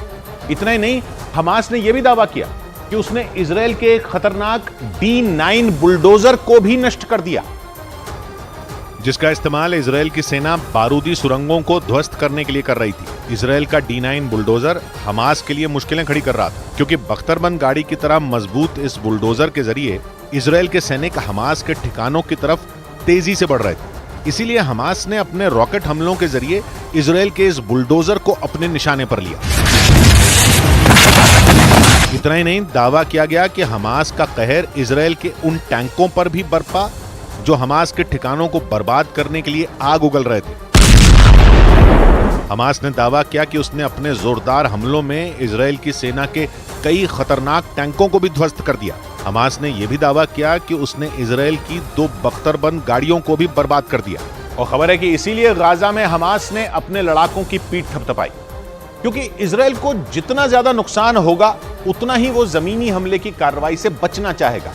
इतना ही नहीं, हमास ने यह भी दावा किया कि उसने इजरायल के एक खतरनाक D9 बुलडोजर को भी नष्ट कर दिया, जिसका इस्तेमाल इजरायल की सेना बारूदी सुरंगों को ध्वस्त करने के लिए कर रही थी। इजरायल का D9 बुलडोजर हमास के लिए मुश्किलें खड़ी कर रहा था, क्योंकि बख्तरबंद गाड़ी की तरह मजबूत इस बुलडोजर के जरिए इजरायल के सैनिक हमास के ठिकानों की तरफ तेजी से बढ़ रहे थे। इसीलिए हमास ने अपने रॉकेट हमलों के जरिए इजरायल के इस बुलडोजर को अपने निशाने पर लिया। इतना ही नहीं, दावा किया गया कि हमास का कहर इजरायल के उन टैंकों पर भी बरपा जो हमास के ठिकानों को बर्बाद करने के लिए आग उगल रहे थे। हमास ने दावा किया कि उसने अपने जोरदार हमलों में इजरायल की सेना के कई खतरनाक टैंकों को भी ध्वस्त कर दिया। हमास ने यह भी दावा किया कि उसने इजरायल की 2 बख्तरबंद गाड़ियों को भी बर्बाद कर दिया। और खबर है कि इसीलिए गाजा में हमास ने अपने लड़ाकों की पीठ थपथपाई, क्योंकि इजरायल को जितना ज्यादा नुकसान होगा उतना ही वो जमीनी हमले की कार्रवाई से बचना चाहेगा।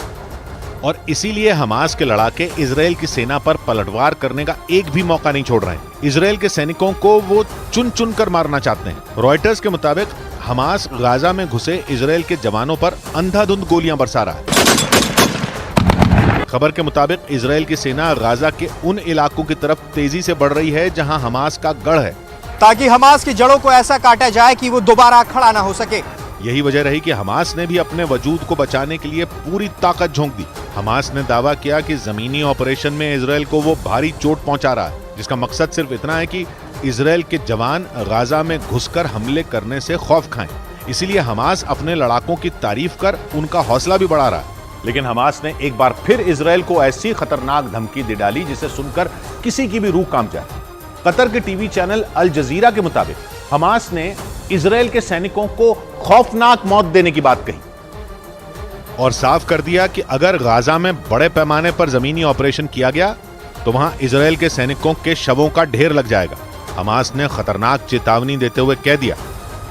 और इसीलिए हमास के लड़ाके इजरायल की सेना पर पलटवार करने का एक भी मौका नहीं छोड़ रहे हैं। इजरायल के सैनिकों को वो चुन चुन कर मारना चाहते हैं। रॉयटर्स के मुताबिक हमास गाजा में घुसे इजरायल के जवानों पर अंधाधुंध गोलियां बरसा रहा है। खबर के मुताबिक इजरायल की सेना गाजा के उन इलाकों की तरफ तेजी से बढ़ रही है जहां हमास का गढ़ है, ताकि हमास की जड़ों को ऐसा काटा जाए कि वो दोबारा खड़ा ना हो सके। यही वजह रही कि हमास ने भी अपने वजूद को बचाने के लिए पूरी ताकत झोंक दी। हमास ने दावा किया कि जमीनी ऑपरेशन में इजरायल को वो भारी चोट पहुंचा रहा है, जिसका मकसद सिर्फ इतना है कि इजरायल के जवान गाजा में घुसकर हमले करने से खौफ खाएं। इसीलिए हमास अपने लड़ाकों की तारीफ कर उनका हौसला भी बढ़ा रहा है। लेकिन हमास ने एक बार फिर इजरायल को ऐसी खतरनाक धमकी दे डाली जिसे सुनकर किसी की भी रूह कांप जाए। कतर के टीवी चैनल अल जजीरा के मुताबिक हमास ने इजरायल के सैनिकों को खौफनाक मौत देने की बात कही और साफ कर दिया कि अगर गाजा में बड़े पैमाने पर जमीनी ऑपरेशन किया गया तो वहां इजरायल के सैनिकों के शवों का ढेर लग जाएगा। हमास ने खतरनाक चेतावनी देते हुए कह दिया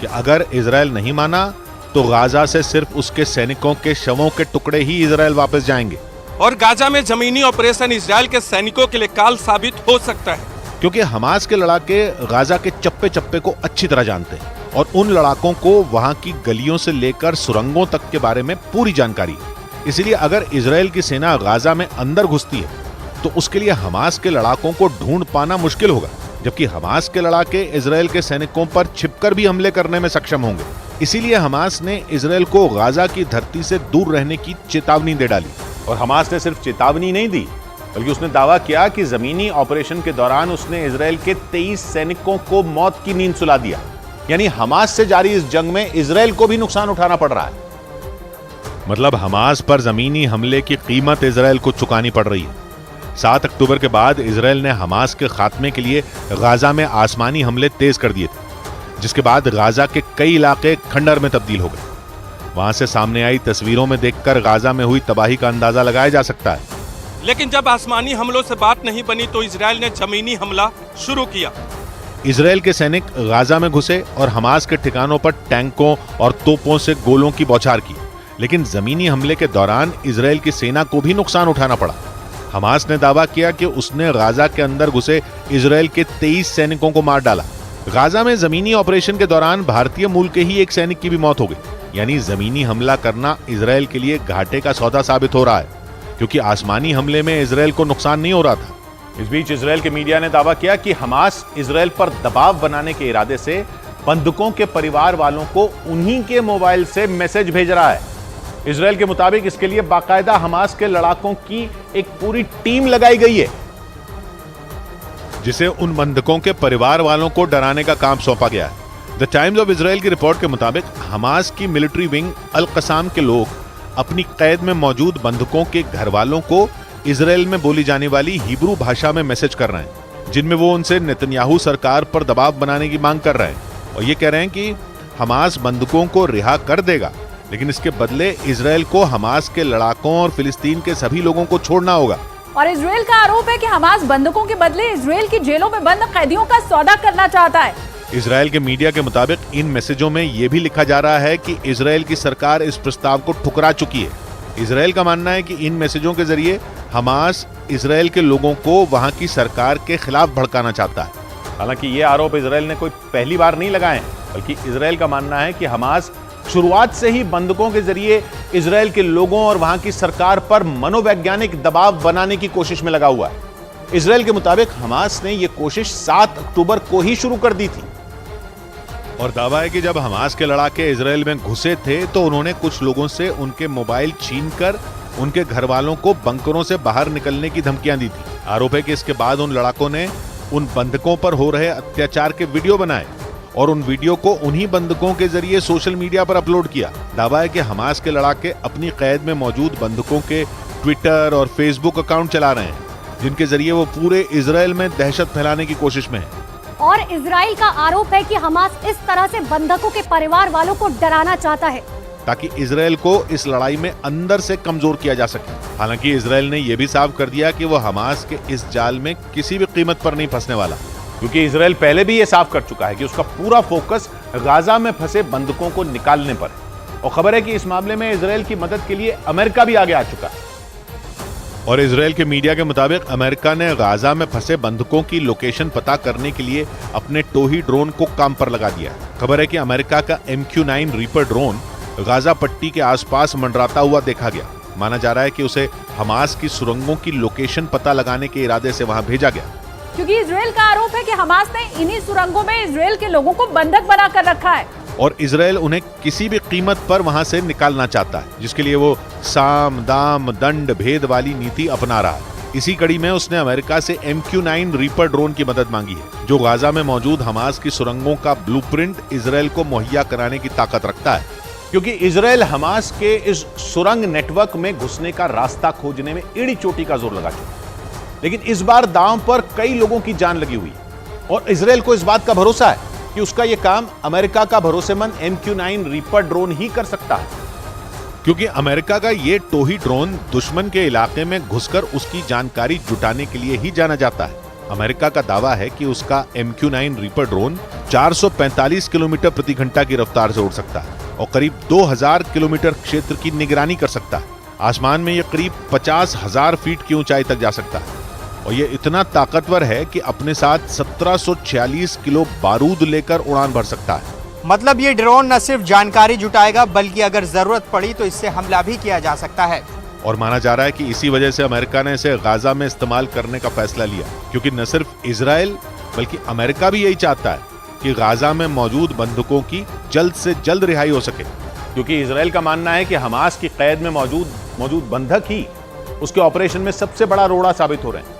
कि अगर इजरायल नहीं माना तो गाजा से सिर्फ उसके सैनिकों के शवों के टुकड़े ही इजरायल वापस जाएंगे। और गाजा में जमीनी ऑपरेशन इजरायल के सैनिकों के लिए काल साबित हो सकता है, क्योंकि हमास के लड़ाके गाजा के चप्पे चप्पे को अच्छी तरह जानते हैं और उन लड़ाकों को वहां की गलियों से लेकर सुरंगों तक के बारे में पूरी जानकारी है। इसलिए अगर इजरायल की सेना गाजा में अंदर घुसती है तो उसके लिए हमास के लड़ाकों को ढूंढ पाना मुश्किल होगा, जबकि हमास के लड़ाके इजरायल के सैनिकों पर छिपकर भी हमले करने में सक्षम होंगे। इसीलिए हमास ने इजरायल को गाजा की धरती से दूर रहने की चेतावनी दे डाली। और हमास ने सिर्फ चेतावनी नहीं दी बल्कि उसने दावा किया कि जमीनी ऑपरेशन के दौरान उसने इजरायल के 23 सैनिकों को मौत की नींद सुला दिया। यानी हमास से जारी इस जंग में इजरायल को भी नुकसान उठाना पड़ रहा है। मतलब हमास पर जमीनी हमले की कीमत इजरायल को चुकानी पड़ रही है। 7 अक्टूबर के बाद इजरायल ने हमास के खात्मे के लिए गाजा में आसमानी हमले तेज कर दिए थे, जिसके बाद गाजा के कई इलाके खंडर में तब्दील हो गए। वहां से सामने आई तस्वीरों में देखकर गाजा में हुई तबाही का अंदाजा लगाया जा सकता है। लेकिन जब आसमानी हमलों से बात नहीं बनी तो इजरायल ने जमीनी हमला शुरू किया। इजरायल के सैनिक गाजा में घुसे और हमास के ठिकानों पर टैंकों और तोपों से गोलों की बौछार की, लेकिन जमीनी हमले के दौरान इजरायल की सेना को भी नुकसान उठाना पड़ा। हमास ने दावा किया कि उसने गाजा के अंदर घुसे इजरायल के 23 सैनिकों को मार डाला। गाजा में जमीनी ऑपरेशन के दौरान भारतीय मूल के ही एक सैनिक की भी मौत हो गई। यानी जमीनी हमला करना इजरायल के लिए घाटे का सौदा साबित हो रहा है, क्योंकि आसमानी हमले में इजरायल को नुकसान नहीं हो रहा था। इस बीच इजरायल के मीडिया ने दावा किया कि हमास इजरायल पर दबाव बनाने के इरादे से बंधकों के परिवार वालों को उन्हीं के मोबाइल से मैसेज भेज रहा है। इजरायल के मुताबिक इसके लिए बाकायदा हमास के लड़ाकों की एक पूरी टीम लगाई गई है, जिसे उन बंधकों के परिवार वालों को डराने का काम सौंपा गया है। द टाइम्स ऑफ इजरायल की रिपोर्ट के मुताबिक हमास की मिलिट्री विंग अल कसाम के लोग अपनी कैद में मौजूद बंधकों के घर वालों को इजरायल में बोली जाने वाली हिब्रू भाषा में मैसेज कर रहे हैं, जिनमें वो उनसे नेतन्याहू सरकार पर दबाव बनाने की मांग कर रहे हैं और ये कह रहे हैं कि हमास बंधकों को रिहा कर देगा, लेकिन इसके बदले इजरायल को हमास के लड़ाकों और फिलिस्तीन के सभी लोगों को छोड़ना होगा। और इजरायल का आरोप है कि हमास बंधकों के बदले इजरायल की जेलों में बंद कैदियों का सौदा करना चाहता है। इजरायल के मीडिया के मुताबिक इन मैसेजों में यह भी लिखा जा रहा है कि इजरायल की सरकार इस प्रस्ताव को ठुकरा चुकी है। इजरायल का मानना है कि इन मैसेजों के जरिए हमास इजरायल के लोगों को वहां की सरकार के खिलाफ भड़काना चाहता है। हालांकि ये आरोप इजरायल ने कोई पहली बार नहीं लगाए हैं, बल्कि इजरायल का मानना है कि हमास शुरुआत से ही बंधकों के जरिए इजरायल के लोगों और वहां की सरकार पर मनोवैज्ञानिक दबाव बनाने की कोशिश में लगा हुआ है। इजरायल के मुताबिक हमास ने यह कोशिश 7 अक्टूबर को ही शुरू कर दी थी और दावा है कि जब हमास के लड़ाके इजरायल में घुसे थे तो उन्होंने कुछ लोगों से उनके मोबाइल छीनकर उनके घर वालों को बंकरों से बाहर निकलने की धमकियां दी थी। आरोप है कि इसके बाद उन लड़ाकों ने उन बंधकों पर हो रहे अत्याचार के वीडियो बनाए और उन वीडियो को उन्हीं बंधकों के जरिए सोशल मीडिया पर अपलोड किया। दावा है कि हमास के लड़ाके अपनी कैद में मौजूद बंधकों के ट्विटर और फेसबुक अकाउंट चला रहे हैं, जिनके जरिए वो पूरे इजरायल में दहशत फैलाने की कोशिश में है। और इजराइल का आरोप है कि हमास इस तरह से बंधकों के परिवार वालों को डराना चाहता है ताकि इजरायल को इस लड़ाई में अंदर से कमजोर किया जा सके। हालांकि इजरायल ने यह भी साफ कर दिया कि वो हमास के इस जाल में किसी भी कीमत पर नहीं फंसने वाला, क्योंकि इजरायल पहले भी ये साफ कर चुका है कि उसका पूरा फोकस गाजा में फंसे बंधकों को निकालने पर है। और खबर है कि इस मामले में इजरायल की मदद के लिए अमेरिका भी आगे आ चुका है। और इजरायल के मीडिया के मुताबिक अमेरिका ने गाजा में फंसे बंधकों की लोकेशन पता करने के लिए अपने टोही ड्रोन को काम पर लगा दिया। खबर है कि अमेरिका का MQ-9 रीपर ड्रोन गाजा पट्टी के आसपास मंडराता हुआ देखा गया। माना जा रहा है कि उसे हमास की सुरंगों की लोकेशन पता लगाने के इरादे से वहां भेजा गया, क्योंकि इजरायल का आरोप है कि हमास ने इन्हीं सुरंगों में इजरायल के लोगों को बंधक बनाकर रखा है और इजरायल उन्हें किसी भी कीमत पर वहां से निकालना चाहता है, जिसके लिए वो साम दाम दंड भेद वाली नीति अपना रहा है। इसी कड़ी में उसने अमेरिका से MQ-9 रीपर ड्रोन की मदद मांगी है, जो गाजा में मौजूद हमास की सुरंगों का ब्लूप्रिंट इजरायल को मुहैया कराने की ताकत रखता है। क्योंकि इजराइल हमास के इस सुरंग नेटवर्क में घुसने का रास्ता खोजने में एड़ी चोटी का जोर लगा चुका है। लेकिन इस बार दांव पर कई लोगों की जान लगी हुई है और इजराइल को इस बात का भरोसा है कि उसका यह काम अमेरिका का भरोसेमंद MQ-9 रीपर ड्रोन ही कर सकता है, क्योंकि अमेरिका का ये टोही ड्रोन दुश्मन के इलाके में घुसकर उसकी जानकारी जुटाने के लिए ही जाना जाता है। अमेरिका का दावा है कि उसका MQ-9 रीपर ड्रोन 445 किलोमीटर प्रति घंटा की रफ्तार से उड़ सकता है और करीब 2000 किलोमीटर क्षेत्र की निगरानी कर सकता है। आसमान में यह करीब 50,000 फीट की ऊंचाई तक जा सकता है और यह इतना ताकतवर है कि अपने साथ 1746 किलो बारूद लेकर उड़ान भर सकता है। मतलब ये ड्रोन न सिर्फ जानकारी जुटाएगा बल्कि अगर जरूरत पड़ी तो इससे हमला भी किया जा सकता है। और माना जा रहा है कि इसी वजह से अमेरिका ने इसे गाजा में इस्तेमाल करने का फैसला लिया, क्योंकि न सिर्फ इजराइल बल्कि अमेरिका भी यही चाहता है कि गाजा में मौजूद बंधकों की जल्द से जल्द रिहाई हो सके। क्योंकि इजराइल का मानना है कि हमास की कैद में मौजूद बंधक ही उसके ऑपरेशन में सबसे बड़ा रोड़ा साबित हो रहे हैं।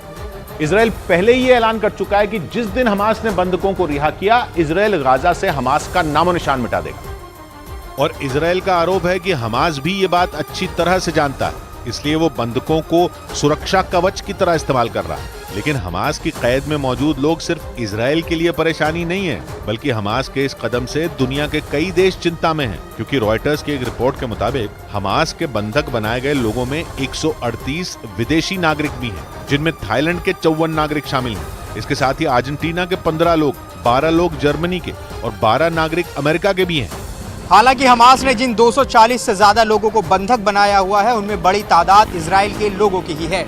इजराइल पहले ही ऐलान कर चुका है कि जिस दिन हमास ने बंधकों को रिहा किया, इजराइल गाजा से हमास का नामो निशान मिटा देगा। और इजराइल का आरोप है कि हमास भी ये बात अच्छी तरह से जानता है, इसलिए वो बंधकों को सुरक्षा कवच की तरह इस्तेमाल कर रहा है। लेकिन हमास की कैद में मौजूद लोग सिर्फ इजराइल के लिए परेशानी नहीं है, बल्कि हमास के इस कदम से दुनिया के कई देश चिंता में हैं, क्योंकि रॉयटर्स की एक रिपोर्ट के मुताबिक हमास के बंधक बनाए गए लोगों में 138 विदेशी नागरिक भी हैं, जिनमें थाईलैंड के 54 नागरिक शामिल हैं। इसके साथ ही अर्जेंटीना के 15 लोग, 12 लोग जर्मनी के और 12 नागरिक अमेरिका के भी हैं। हालांकि हमास ने जिन 240 से ज्यादा लोगों को बंधक बनाया हुआ है उनमें बड़ी तादाद इजराइल के लोगों की ही है।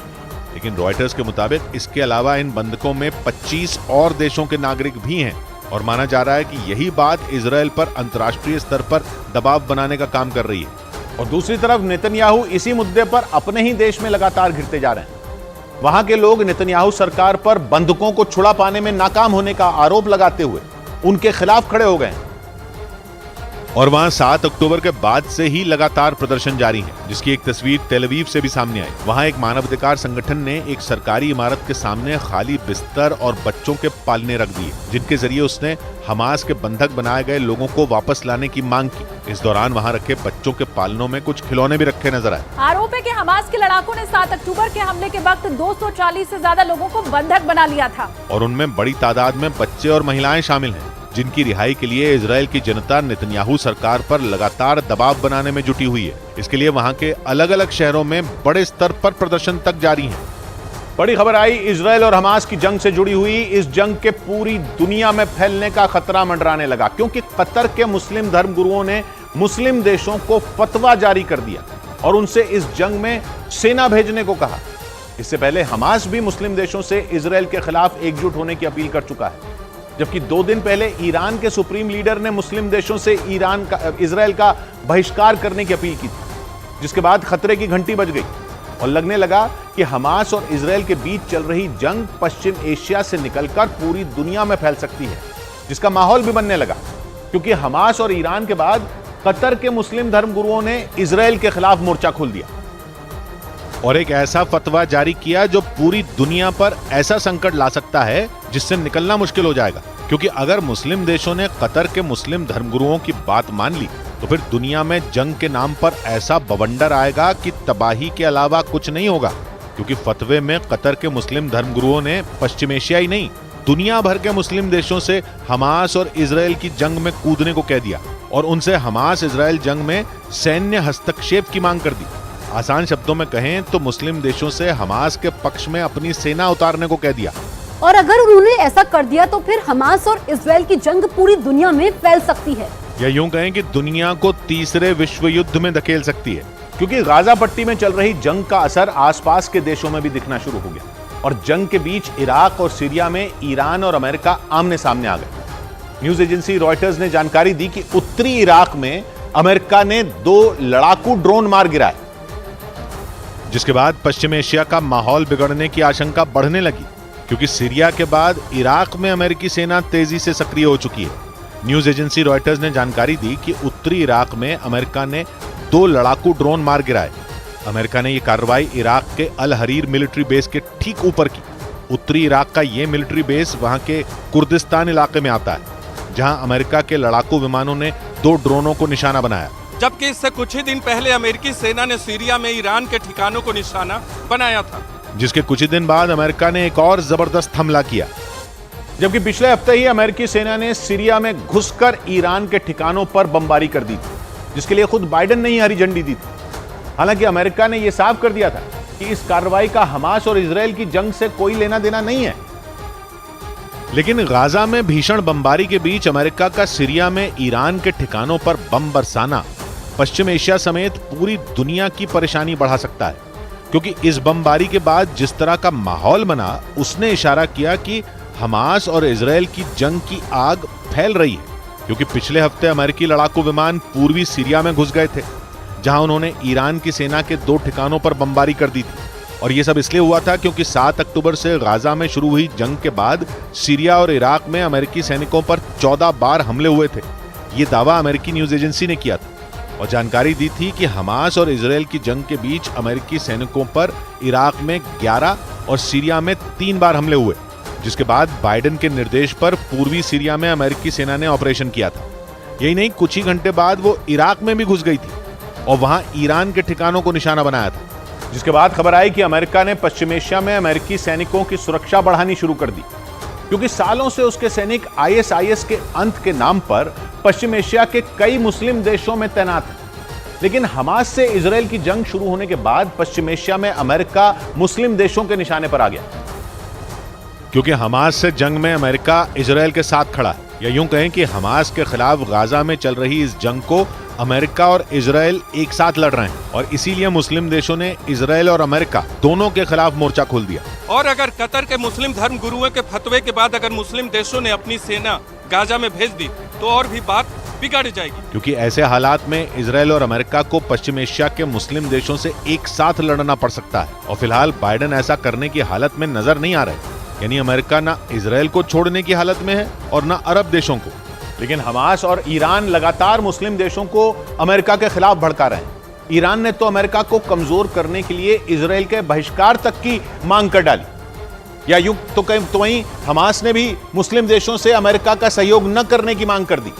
लेकिन रॉयटर्स के मुताबिक इसके अलावा इन बंधकों में 25 और देशों के नागरिक भी हैं और माना जा रहा है कि यही बात इजराइल पर अंतर्राष्ट्रीय स्तर पर दबाव बनाने का काम कर रही है। और दूसरी तरफ नेतन्याहू इसी मुद्दे पर अपने ही देश में लगातार घिरते जा रहे हैं। वहां के लोग नेतन्याहू सरकार पर बंधकों को छुड़ा पाने में नाकाम होने का आरोप लगाते हुए उनके खिलाफ खड़े हो गए हैं। और वहां 7 अक्टूबर के बाद से ही लगातार प्रदर्शन जारी है, जिसकी एक तस्वीर तेल अवीव से भी सामने आई। वहां एक मानवाधिकार संगठन ने एक सरकारी इमारत के सामने खाली बिस्तर और बच्चों के पालने रख दिए, जिनके जरिए उसने हमास के बंधक बनाए गए लोगों को वापस लाने की मांग की। इस दौरान वहां रखे बच्चों के पालनों में कुछ खिलौने भी रखे नजर आए। आरोप है कि हमास के लड़ाकों ने 7 अक्टूबर के हमले के वक्त 240 से ज्यादा लोगों को बंधक बना लिया था और उनमें बड़ी तादाद में बच्चे और महिलाएं शामिल हैं, जिनकी रिहाई के लिए इजराइल की जनता नेतन्याहू सरकार पर लगातार दबाव बनाने में जुटी हुई है। इसके लिए वहां के अलग अलग शहरों में बड़े स्तर पर प्रदर्शन तक जारी हैं। बड़ी खबर आई इजराइल और हमास की जंग से जुड़ी हुई। इस जंग के पूरी दुनिया में फैलने का खतरा मंडराने लगा, क्योंकि कतर के मुस्लिम धर्मगुरुओं ने मुस्लिम देशों को फतवा जारी कर दिया और उनसे इस जंग में सेना भेजने को कहा। इससे पहले हमास भी मुस्लिम देशों से इजराइल के खिलाफ एकजुट होने की अपील कर चुका है, जबकि 2 दिन पहले ईरान के सुप्रीम लीडर ने मुस्लिम देशों से इजराइल का बहिष्कार करने की अपील की थी, जिसके बाद खतरे की घंटी बज गई और लगने लगा कि हमास और इजराइल के बीच चल रही जंग पश्चिम एशिया से निकलकर पूरी दुनिया में फैल सकती है, जिसका माहौल भी बनने लगा, क्योंकि हमास और ईरान के बाद कतर के मुस्लिम धर्मगुरुओं ने इजराइल के खिलाफ मोर्चा खोल दिया और एक ऐसा फतवा जारी किया जो पूरी दुनिया पर ऐसा संकट ला सकता है जिससे निकलना मुश्किल हो जाएगा। क्योंकि अगर मुस्लिम देशों ने कतर के मुस्लिम धर्मगुरुओं की बात मान ली तो फिर दुनिया में जंग के नाम पर ऐसा बवंडर आएगा कि तबाही के अलावा कुछ नहीं होगा। क्योंकि फतवे में कतर के मुस्लिम धर्मगुरुओं ने पश्चिम एशियाई नहीं, दुनिया भर के मुस्लिम देशों से हमास और इजराइल की जंग में कूदने को कह दिया और उनसे हमास इजराइल जंग में सैन्य हस्तक्षेप की मांग कर दी। आसान शब्दों में कहें तो मुस्लिम देशों से हमास के पक्ष में अपनी सेना उतारने को कह दिया। और अगर उन्होंने ऐसा कर दिया तो फिर हमास और इजराइल की जंग पूरी दुनिया में फैल सकती है, या यूं कहें कि दुनिया को तीसरे विश्व युद्ध में धकेल सकती है। क्योंकि गाजा पट्टी में चल रही जंग का असर आसपास के देशों में भी दिखना शुरू हो गया और जंग के बीच इराक और सीरिया में ईरान और अमेरिका आमने सामने आ गए। न्यूज एजेंसी रॉयटर्स ने जानकारी दी कि उत्तरी इराक में अमेरिका ने 2 लड़ाकू ड्रोन मार गिराए, जिसके बाद पश्चिम एशिया का माहौल बिगड़ने की आशंका बढ़ने लगी, क्योंकि सीरिया के बाद इराक में अमेरिकी सेना तेजी से सक्रिय हो चुकी है। न्यूज एजेंसी रॉयटर्स ने जानकारी दी कि उत्तरी इराक में अमेरिका ने 2 लड़ाकू ड्रोन मार गिराए। अमेरिका ने यह कार्रवाई इराक के अल हरीर मिलिट्री बेस के ठीक ऊपर की। उत्तरी इराक का यह मिलिट्री बेस वहां के कुर्दिस्तान इलाके में आता है, जहां अमेरिका के लड़ाकू विमानों ने 2 ड्रोनों को निशाना बनाया जबकि इससे कुछ ही दिन पहले अमेरिकी सेना ने सीरिया में ईरान के ठिकानों को निशाना बनाया था, जिसके कुछ ही दिन बाद अमेरिका ने एक और जबरदस्त हमला किया। जबकि पिछले हफ्ते ही अमेरिकी सेना ने सीरिया में घुसकर ईरान के ठिकानों पर बमबारी कर दी थी, जिसके लिए खुद बाइडेन ने ही हरी झंडी दी थी। हालांकि अमेरिका ने यह साफ कर दिया था कि इस कार्रवाई का हमास और इजरायल की जंग से कोई लेना देना नहीं है। लेकिन गाजा में भीषण बमबारी के बीच अमेरिका का सीरिया में ईरान के ठिकानों पर बम बरसाना पश्चिम एशिया समेत पूरी दुनिया की परेशानी बढ़ा सकता है, क्योंकि इस बमबारी के बाद जिस तरह का माहौल बना उसने इशारा किया कि हमास और इजरायल की जंग की आग फैल रही है। क्योंकि पिछले हफ्ते अमेरिकी लड़ाकू विमान पूर्वी सीरिया में घुस गए थे, जहां उन्होंने ईरान की सेना के 2 ठिकानों पर बमबारी कर दी थी। और यह सब इसलिए हुआ था क्योंकि 7 अक्टूबर से गाजा में शुरू हुई जंग के बाद सीरिया और इराक में अमेरिकी सैनिकों पर 14 बार हमले हुए थे। ये दावा अमेरिकी न्यूज एजेंसी ने किया था और जानकारी दी थी कि हमास और इजरायल की जंग के बीच अमेरिकी सैनिकों पर इराक में 11 और सीरिया में 3 बार हमले हुए, जिसके बाद बाइडेन के निर्देश पर पूर्वी सीरिया में अमेरिकी सेना ने ऑपरेशन किया था। यही नहीं, कुछ ही घंटे बाद वो इराक में भी घुस गई थी और वहां ईरान के ठिकानों को निशाना बनाया था, जिसके बाद खबर आई कि अमेरिका ने पश्चिम एशिया में अमेरिकी सैनिकों की सुरक्षा बढ़ानी शुरू कर दी, क्योंकि सालों से उसके सैनिक आईएसआईएस के अंत के नाम पर पश्चिम एशिया के कई मुस्लिम देशों में तैनात हैं। लेकिन हमास से इजरायल की जंग शुरू होने के बाद पश्चिम एशिया में अमेरिका मुस्लिम देशों के निशाने पर आ गया, क्योंकि हमास से जंग में अमेरिका इजरायल के साथ खड़ा है। या यूं कहें कि हमास के खिलाफ गाजा में चल रही इस जंग को अमेरिका और इजरायल एक साथ लड़ रहे हैं और इसीलिए मुस्लिम देशों ने इजरायल और अमेरिका दोनों के खिलाफ मोर्चा खोल दिया। और अगर कतर के मुस्लिम धर्म गुरुओं के फतवे के बाद अगर मुस्लिम देशों ने अपनी सेना गाजा में भेज दी तो और भी बात बिगड़ जाएगी, क्योंकि ऐसे हालात में इजरायल और अमेरिका को पश्चिम एशिया के मुस्लिम देशों से एक साथ लड़ना पड़ सकता है। और फिलहाल बाइडेन ऐसा करने की हालत में नजर नहीं आ रहे, यानी अमेरिका ना इजरायल को छोड़ने की हालत में है और ना अरब देशों को। लेकिन हमास और ईरान लगातार मुस्लिम देशों को अमेरिका के खिलाफ भड़का रहे हैं। ईरान ने तो अमेरिका को कमजोर करने के लिए इजरायल के बहिष्कार तक की मांग कर डाली। या यूं तो वहीं हमास ने भी मुस्लिम देशों से अमेरिका का सहयोग न करने की मांग कर दी,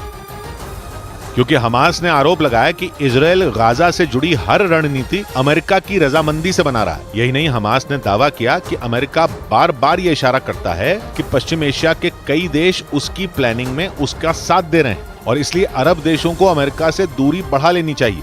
क्योंकि हमास ने आरोप लगाया कि इजरायल गाजा से जुड़ी हर रणनीति अमेरिका की रजामंदी से बना रहा है। यही नहीं, हमास ने दावा किया कि अमेरिका बार बार ये इशारा करता है कि पश्चिम एशिया के कई देश उसकी प्लानिंग में उसका साथ दे रहे हैं और इसलिए अरब देशों को अमेरिका से दूरी बढ़ा लेनी चाहिए।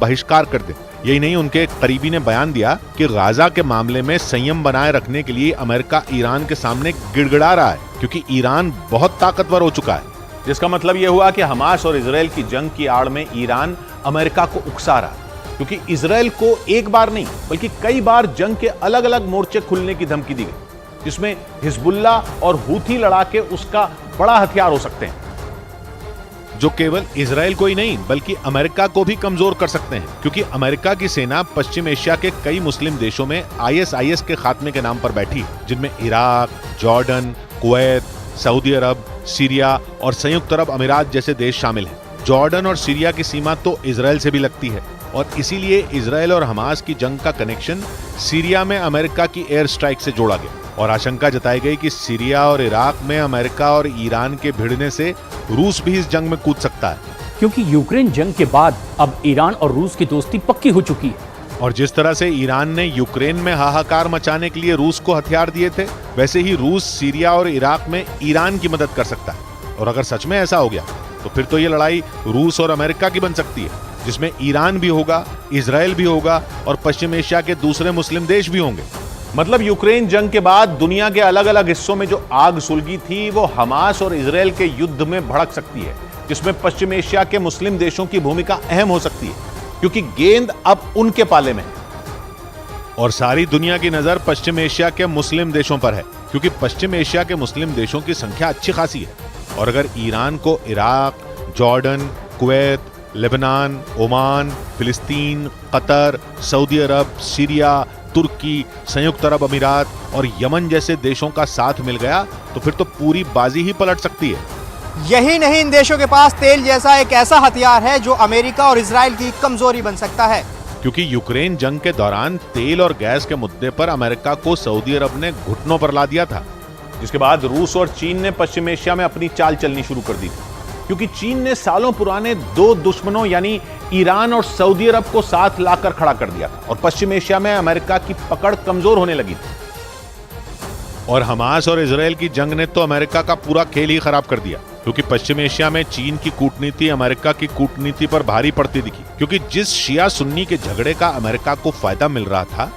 बहिष्कार कर दे। यही नहीं, उनके एक करीबी ने बयान दिया कि गाजा के मामले में संयम बनाए रखने के लिए अमेरिका ईरान के सामने गिड़गिड़ा रहा है, क्योंकि ईरान बहुत ताकतवर हो चुका है। जिसका मतलब यह हुआ कि हमास और इजरायल की जंग की आड़ में ईरान अमेरिका को उकसा रहा है, क्योंकि इजरायल को एक बार नहीं बल्कि कई बार जंग के अलग अलग मोर्चे खुलने की धमकी दी गई, जिसमें हिजबुल्ला और हूथी लड़ाके उसका बड़ा हथियार हो सकते हैं, जो केवल इजरायल को ही नहीं बल्कि अमेरिका को भी कमजोर कर सकते हैं। क्योंकि अमेरिका की सेना पश्चिम एशिया के कई मुस्लिम देशों में आईएसआईएस के खात्मे के नाम पर बैठी, जिनमें इराक, जॉर्डन, कुवैत, सऊदी अरब, सीरिया और संयुक्त अरब अमीरात जैसे देश शामिल हैं। जॉर्डन और सीरिया की सीमा तो इजरायल से भी लगती है और इसीलिए इजरायल और हमास की जंग का कनेक्शन सीरिया में अमेरिका की एयर स्ट्राइक से जोड़ा गया और आशंका जताई गई कि सीरिया और इराक में अमेरिका और ईरान के भिड़ने से रूस भी इस जंग में कूद सकता है, क्योंकि यूक्रेन जंग के बाद अब ईरान और रूस की दोस्ती पक्की हो चुकी है। और जिस तरह से ईरान ने यूक्रेन में हाहाकार मचाने के लिए रूस को हथियार दिए थे, वैसे ही रूस सीरिया और इराक में ईरान की मदद कर सकता है। और अगर सच में ऐसा हो गया तो फिर तो ये लड़ाई रूस और अमेरिका की बन सकती है, जिसमें ईरान भी होगा, इजरायल भी होगा और पश्चिम एशिया के दूसरे मुस्लिम देश भी होंगे। मतलब यूक्रेन जंग के बाद दुनिया के अलग अलग हिस्सों में जो आग सुलगी थी वो हमास और इजरायल के युद्ध में भड़क सकती है, जिसमें पश्चिम एशिया के मुस्लिम देशों की भूमिका अहम हो सकती है, क्योंकि गेंद अब उनके पाले में है। और सारी दुनिया की नजर पश्चिम एशिया के मुस्लिम देशों पर है, क्योंकि पश्चिम एशिया के मुस्लिम देशों की संख्या अच्छी खासी है। और अगर ईरान को Iraq, Jordan, Kuwait, Lebanon, Oman, फिलिस्तीन, कतर, सऊदी अरब, सीरिया, तुर्की, संयुक्त अरब अमीरात और यमन जैसे देशों का साथ मिल गया तो फिर तो पूरी बाजी ही पलट सकती है। यही नहीं, इन देशों के पास तेल जैसा एक ऐसा हथियार है जो अमेरिका और इजराइल की कमजोरी बन सकता है। क्योंकि यूक्रेन जंग के दौरान तेल और गैस के मुद्दे पर अमेरिका को सऊदी अरब ने घुटनों पर ला दिया था, जिसके बाद रूस और चीन ने पश्चिम एशिया में अपनी चाल चलनी शुरू कर दी थी, क्योंकि चीन ने सालों पुराने दो दुश्मनों यानी ईरान और सऊदी अरब को साथ लाकर खड़ा कर दिया था और पश्चिम एशिया में अमेरिका की पकड़ कमजोर होने लगी थी। और हमास और इजराइल की जंग ने तो अमेरिका का पूरा खेल ही खराब कर दिया, क्योंकि पश्चिम एशिया में चीन की कूटनीति अमेरिका की कूटनीति पर भारी पड़ती दिखी, क्योंकि जिस शिया सुन्नी के झगड़े का अमेरिका को फायदा मिल रहा था,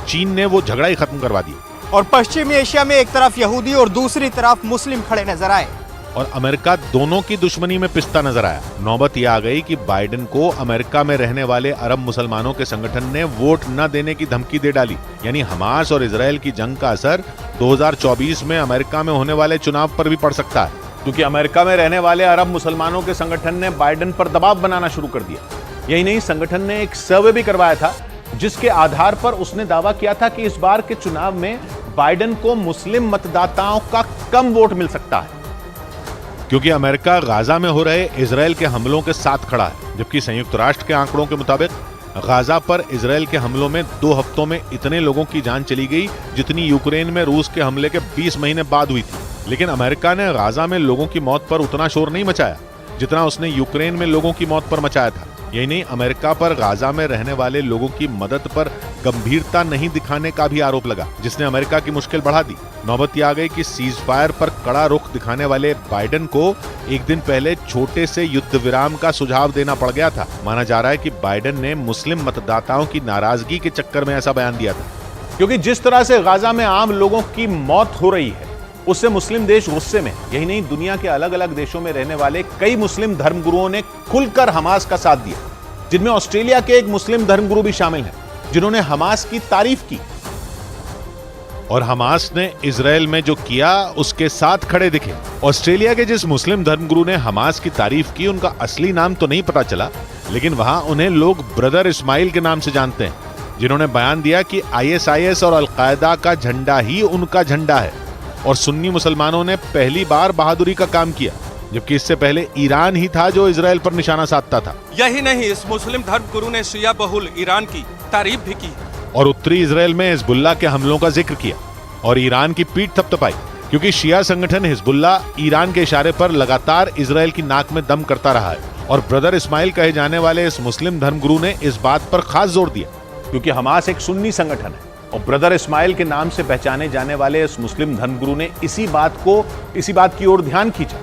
चीन ने वो झगड़ा ही खत्म करवा दिया। और पश्चिमी एशिया में एक तरफ यहूदी और दूसरी तरफ मुस्लिम खड़े नजर आए और अमेरिका दोनों की दुश्मनी में पिसता नजर आया। नौबत यह आ गई कि बाइडेन को अमेरिका में रहने वाले अरब मुसलमानों के संगठन ने वोट न देने की धमकी दे डाली, यानी हमास और इजराइल की जंग का असर 2024 में अमेरिका में होने वाले चुनाव पर भी पड़ सकता है, क्योंकि अमेरिका में रहने वाले अरब मुसलमानों के संगठन ने बाइडेन पर दबाव बनाना शुरू कर दिया। यही नहीं, संगठन ने एक सर्वे भी करवाया था, जिसके आधार पर उसने दावा किया था कि इस बार के चुनाव में बाइडेन को मुस्लिम मतदाताओं का कम वोट मिल सकता है, क्योंकि अमेरिका गाजा में हो रहे इजराइल के हमलों के साथ खड़ा है, जबकि संयुक्त राष्ट्र के आंकड़ों के मुताबिक गाजा पर इजराइल के हमलों में 2 हफ्तों में इतने लोगों की जान चली गई जितनी यूक्रेन में रूस के हमले के 20 महीने बाद हुई थी। लेकिन अमेरिका ने गाजा में लोगों की मौत पर उतना शोर नहीं मचाया जितना उसने यूक्रेन में लोगों की मौत पर मचाया था। यही नहीं, अमेरिका पर गाजा में रहने वाले लोगों की मदद पर गंभीरता नहीं दिखाने का भी आरोप लगा, जिसने अमेरिका की मुश्किल बढ़ा दी। नौबत यह आ गई कि सीज फायर पर कड़ा रुख दिखाने वाले बाइडेन को एक दिन पहले छोटे से युद्ध विराम का सुझाव देना पड़ गया था। माना जा रहा है कि बाइडेन ने मुस्लिम मतदाताओं की नाराजगी के चक्कर में ऐसा बयान दिया था, क्योंकि जिस तरह से गाजा में आम लोगों की मौत हो रही है उससे मुस्लिम देश गुस्से में। यही नहीं, दुनिया के अलग अलग देशों में रहने वाले कई मुस्लिम धर्मगुरुओं ने खुलकर हमास का साथ दिया, जिनमें ऑस्ट्रेलिया के एक मुस्लिम धर्मगुरु भी शामिल हैं, जिन्होंने हमास की तारीफ की। और हमास ने इजराइल में जो किया उसके साथ खड़े दिखे। ऑस्ट्रेलिया के जिस मुस्लिम धर्मगुरु ने हमास की तारीफ की, उनका असली नाम तो नहीं पता चला, लेकिन वहां उन्हें लोग ब्रदर इस्माइल के नाम से जानते हैं, जिन्होंने बयान दिया कि ISIS और अलकायदा का झंडा ही उनका झंडा है और सुन्नी मुसलमानों ने पहली बार बहादुरी का काम किया, जबकि इससे पहले ईरान ही था जो इजराइल पर निशाना साधता था। यही नहीं, इस मुस्लिम धर्मगुरु ने शिया बहुल ईरान की तारीफ भी की और उत्तरी इजराइल में हिजबुल्लाह के हमलों का जिक्र किया और ईरान की पीठ थपथपाई, क्योंकि शिया संगठन हिजबुल्लाह ईरान के इशारे पर लगातार इजराइल की नाक में दम करता रहा है। और ब्रदर इस्माइल कहे जाने वाले इस मुस्लिम धर्मगुरु ने इस बात पर खास जोर दिया, क्योंकि हमास एक सुन्नी संगठन है और ब्रदर इस्माइल के नाम से पहचाने जाने वाले इस मुस्लिम धर्मगुरु ने इसी बात की ओर ध्यान खींचा।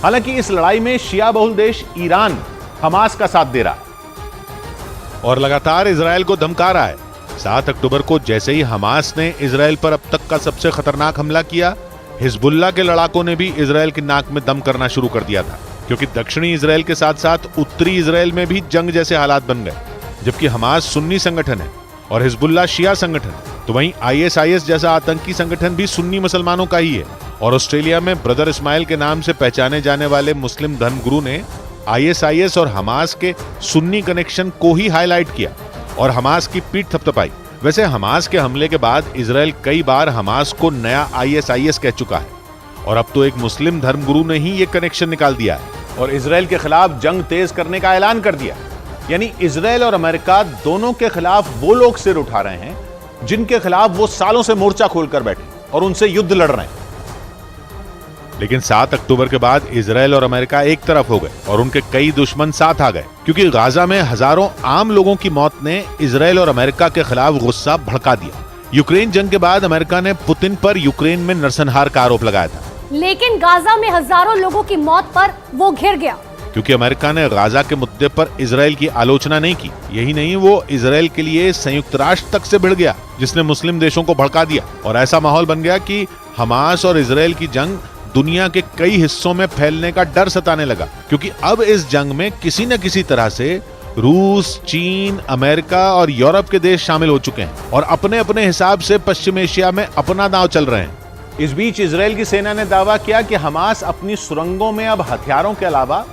हालांकि इस लड़ाई में शिया बहुल देश ईरान हमास का साथ दे रहा है और लगातार इजराइल को धमका रहा है। 7 अक्टूबर को जैसे ही हमास ने इजराइल पर अब तक का सबसे खतरनाक हमला किया, हिजबुल्लाह के लड़ाकों ने भी इजराइल की नाक में दम करना शुरू कर दिया था, क्योंकि दक्षिणी इजराइल के साथ साथ उत्तरी इजराइल में भी जंग जैसे हालात बन गए। जबकि हमास सुन्नी संगठन है और हिजबुल्लाह शिया संगठन, तो वहीं ISIS जैसा आतंकी संगठन भी सुन्नी मुसलमानों का ही है। और ऑस्ट्रेलिया में ब्रदर इस्माइल के नाम से पहचाने जाने वाले मुस्लिम धर्मगुरु ने ISIS और हमास के सुन्नी कनेक्शन को ही हाईलाइट किया और हमास की पीठ थपथपाई। वैसे हमास के हमले के बाद इजराइल कई बार हमास को नया ISIS कह चुका है और अब तो एक मुस्लिम धर्मगुरु ने ही ये कनेक्शन निकाल दिया है और इजराइल के खिलाफ जंग तेज करने का ऐलान कर दिया। यानी इजराइल और अमेरिका दोनों के खिलाफ वो लोग सिर उठा रहे हैं जिनके खिलाफ वो सालों से मोर्चा खोलकर बैठे और उनसे युद्ध लड़ रहे हैं। लेकिन 7 अक्टूबर के बाद इजराइल और अमेरिका एक तरफ हो गए और उनके कई दुश्मन साथ आ गए, क्योंकि गाजा में हजारों आम लोगों की मौत ने इजराइल और अमेरिका के खिलाफ गुस्सा भड़का दिया। यूक्रेन जंग के बाद अमेरिका ने पुतिन पर यूक्रेन में नरसंहार का आरोप लगाया था, लेकिन गाजा में हजारों लोगों की मौत पर वो घिर गया, क्योंकि अमेरिका ने गाजा के मुद्दे पर इजराइल की आलोचना नहीं की। यही नहीं, वो इजराइल के लिए संयुक्त राष्ट्र तक से भिड़ गया, जिसने मुस्लिम देशों को भड़का दिया और ऐसा माहौल बन गया कि हमास और इजराइल की जंग दुनिया के कई हिस्सों में फैलने का डर सताने लगा, क्योंकि अब इस जंग में किसी न किसी तरह से रूस, चीन, अमेरिका और यूरोप के देश शामिल हो चुके हैं और अपने अपने हिसाब से पश्चिम एशिया में अपना दांव चल रहे हैं। इस बीच इजराइल की सेना ने दावा किया कि हमास अपनी सुरंगों में अब हथियारों के अलावा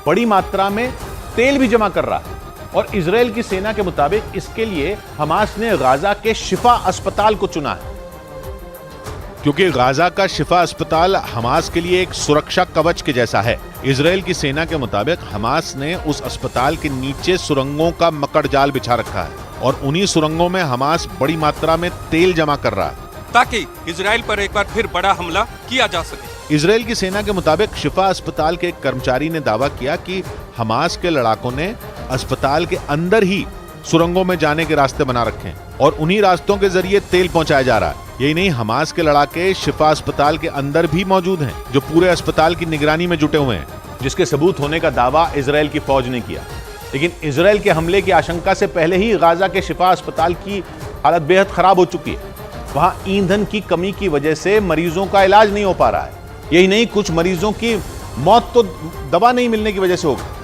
बड़ी मात्रा में तेल भी जमा कर रहा है और इजराइल की सेना के मुताबिक इसके लिए हमास ने गाजा के शिफा अस्पताल को चुना है, क्योंकि गाजा का शिफा अस्पताल हमास के लिए एक सुरक्षा कवच के जैसा है। इजराइल की सेना के मुताबिक हमास ने उस अस्पताल के नीचे सुरंगों का मकड़ जाल बिछा रखा है और उन्हीं सुरंगों में हमास बड़ी मात्रा में तेल जमा कर रहा है ताकि इजराइल पर एक बार फिर बड़ा हमला किया जा सके। इजराइल की सेना के मुताबिक शिफा अस्पताल के एक कर्मचारी ने दावा किया कि हमास के लड़ाकों ने अस्पताल के अंदर ही सुरंगों में जाने के रास्ते बना रखे हैं और उन्हीं रास्तों के जरिए तेल पहुंचाया जा रहा है। यही नहीं, हमास के लड़ाके शिफा अस्पताल के अंदर भी मौजूद हैं, जो पूरे अस्पताल की निगरानी में जुटे हुए हैं, जिसके सबूत होने का दावा इजराइल की फौज ने किया। लेकिन इजराइल के हमले की आशंका से पहले ही गाजा के शिफा अस्पताल की हालत बेहद खराब हो चुकी है। वहां ईंधन की कमी की वजह से मरीजों का इलाज नहीं हो पा रहा है। यही नहीं, कुछ मरीजों की मौत तो दवा नहीं मिलने की वजह से हो गई।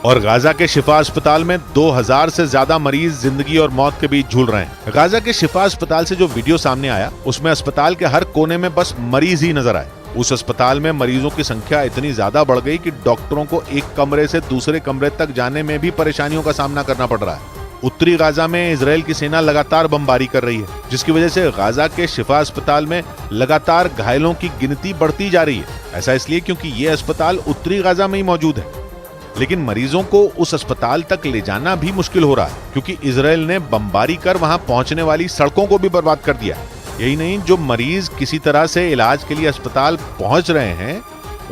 और गाजा के शिफा अस्पताल में 2000 से ज्यादा मरीज जिंदगी और मौत के बीच झूल रहे हैं। गाजा के शिफा अस्पताल से जो वीडियो सामने आया, उसमें अस्पताल के हर कोने में बस मरीज ही नजर आए। उस अस्पताल में मरीजों की संख्या इतनी ज्यादा बढ़ गई कि डॉक्टरों को एक कमरे से दूसरे कमरे तक जाने में भी परेशानियों का सामना करना पड़ रहा है। उत्तरी गाजा में इजराइल की सेना लगातार बमबारी कर रही है, जिसकी वजह से गाजा के शिफा अस्पताल में लगातार घायलों की गिनती बढ़ती जा रही है। ऐसा इसलिए क्योंकि ये अस्पताल उत्तरी गाजा में ही मौजूद है, लेकिन मरीजों को उस अस्पताल तक ले जाना भी मुश्किल हो रहा है, क्योंकि इजराइल ने बमबारी कर वहां पहुंचने वाली सड़कों को भी बर्बाद कर दिया। यही नहीं, जो मरीज किसी तरह से इलाज के लिए अस्पताल पहुंच रहे हैं,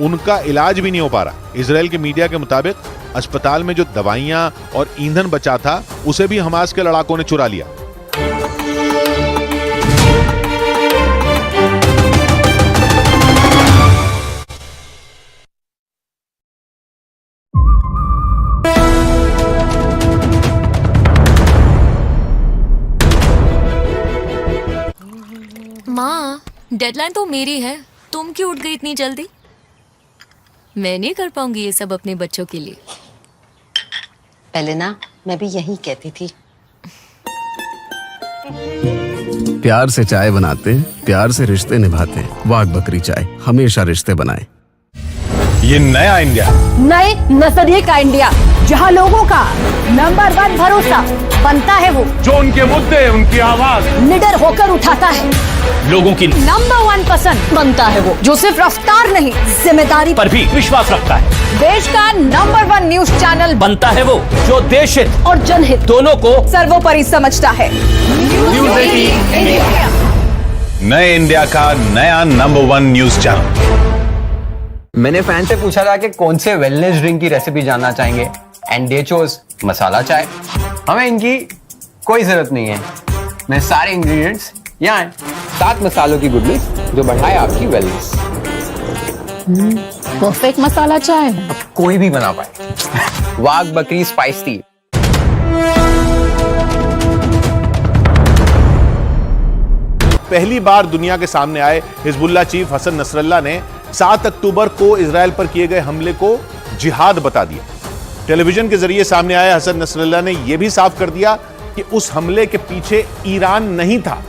उनका इलाज भी नहीं हो पा रहा। इजराइल के मीडिया के मुताबिक अस्पताल में जो दवाइयां और ईंधन बचा था, उसे भी हमास के लड़ाकों ने चुरा लिया। माँ, डेडलाइन तो मेरी है, तुम क्यों उठ गई इतनी जल्दी? मैं नहीं कर पाऊंगी ये सब अपने बच्चों के लिए। पहले ना मैं भी यही कहती थी। प्यार से चाय बनाते, प्यार से रिश्ते निभाते। वाघ बकरी चाय हमेशा रिश्ते बनाए। ये नया इंडिया, नए नजरिए का इंडिया, जहां लोगों का नंबर 1 भरोसा बनता है वो जो उनके मुद्दे, उनकी आवाज निडर होकर उठाता है, लोगों की नंबर 1 पसंद बनता है वो जो सिर्फ रफ्तार नहीं, जिम्मेदारी पर भी विश्वास रखता है। देश का नंबर 1 न्यूज चैनल बनता है वो जो देश हित और जनहित दोनों को सर्वोपरि समझता है। न्यूज़ 18 इंडिया, नए इंडिया का नया नंबर 1 न्यूज चैनल। मैंने फैन से पूछा था कि कौन से वेलनेस ड्रिंक की रेसिपी जानना चाहेंगे, एंड दे चोज मसाला चाय। हमें इनकी कोई जरूरत नहीं है, मैं सारे इंग्रेडिएंट्स यहाँ हैं। 7 मसालों की गुडनेस जो बढ़ाए आपकी वेलनेस। परफेक्ट मसाला चाय कोई भी बना पाए। वाघ बकरी स्पाइस टी। पहली बार दुनिया के सामने आए हिजबुल्लाह चीफ हसन नसरल्लाह ने 7 अक्टूबर को इजराइल पर किए गए हमले को जिहाद बता दिया। टेलीविजन के जरिए सामने आए हसन नसरल्लाह ने यह भी साफ कर दिया कि उस हमले के पीछे ईरान नहीं था,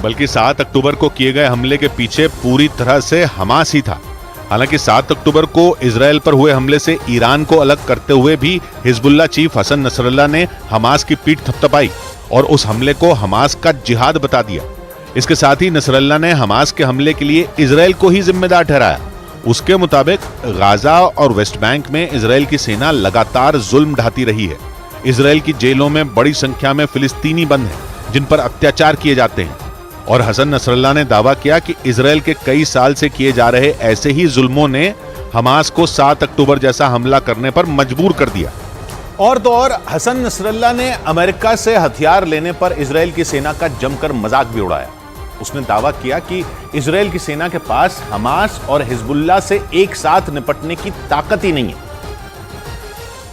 बल्कि 7 अक्टूबर को किए गए हमले के पीछे पूरी तरह से हमास ही था। हालांकि 7 अक्टूबर को इजराइल पर हुए हमले से ईरान को अलग करते हुए भी हिजबुल्लाह चीफ हसन नसरल्लाह ने हमास की पीठ थपथपाई और उस हमले को हमास का जिहाद बता दिया। इसके साथ ही नसरल्लाह ने हमास के हमले के लिए इजराइल को ही जिम्मेदार ठहराया। उसके मुताबिक गाजा और वेस्ट बैंक में इजराइल की सेना लगातार जुल्म ढाती रही है। इजराइल की जेलों में बड़ी संख्या में फिलिस्तीनी बंद हैं, जिन पर अत्याचार किए जाते हैं। और हसन नसरल्लाह ने दावा किया कि इजराइल के कई साल से किए जा रहे ऐसे ही जुल्मों ने हमास को 7 अक्टूबर जैसा हमला करने पर मजबूर कर दिया। और तो और हसन नसरल्लाह ने अमेरिका से हथियार लेने पर इजराइल की सेना का जमकर मजाक भी उड़ाया। उसने दावा किया कि इजराइल की सेना के पास हमास और हिजबुल्लाह से एक साथ निपटने की ताकत ही नहीं है